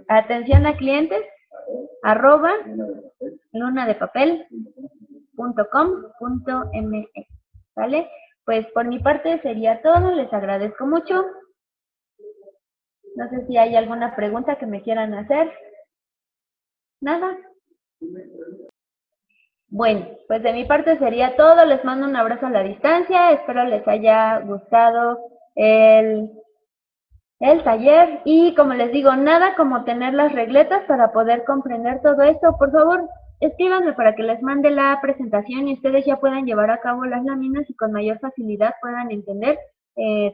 atención a clientes arroba lunadepapel.com.mx, ¿vale? Pues por mi parte sería todo, les agradezco mucho. No sé si hay alguna pregunta que me quieran hacer. ¿Nada? Bueno, pues de mi parte sería todo. Les mando un abrazo a la distancia. Espero les haya gustado el taller. Y como les digo, nada como tener las regletas para poder comprender todo esto. Por favor, escríbanme para que les mande la presentación y ustedes ya puedan llevar a cabo las láminas y con mayor facilidad puedan entender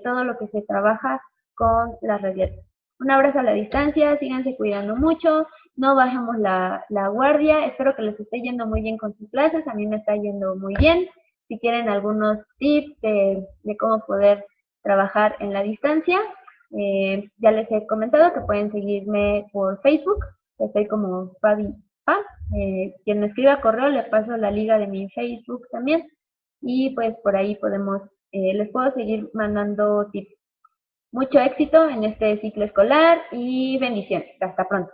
todo lo que se trabaja con las regletas. Un abrazo a la distancia, síganse cuidando mucho, no bajemos la guardia, espero que les esté yendo muy bien con sus clases, a mí me está yendo muy bien. Si quieren algunos tips de cómo poder trabajar en la distancia, ya les he comentado que pueden seguirme por Facebook, estoy como Fabi Pa. Quien me escriba correo le paso la liga de mi Facebook también y pues por ahí les puedo seguir mandando tips. Mucho éxito en este ciclo escolar y bendiciones. Hasta pronto.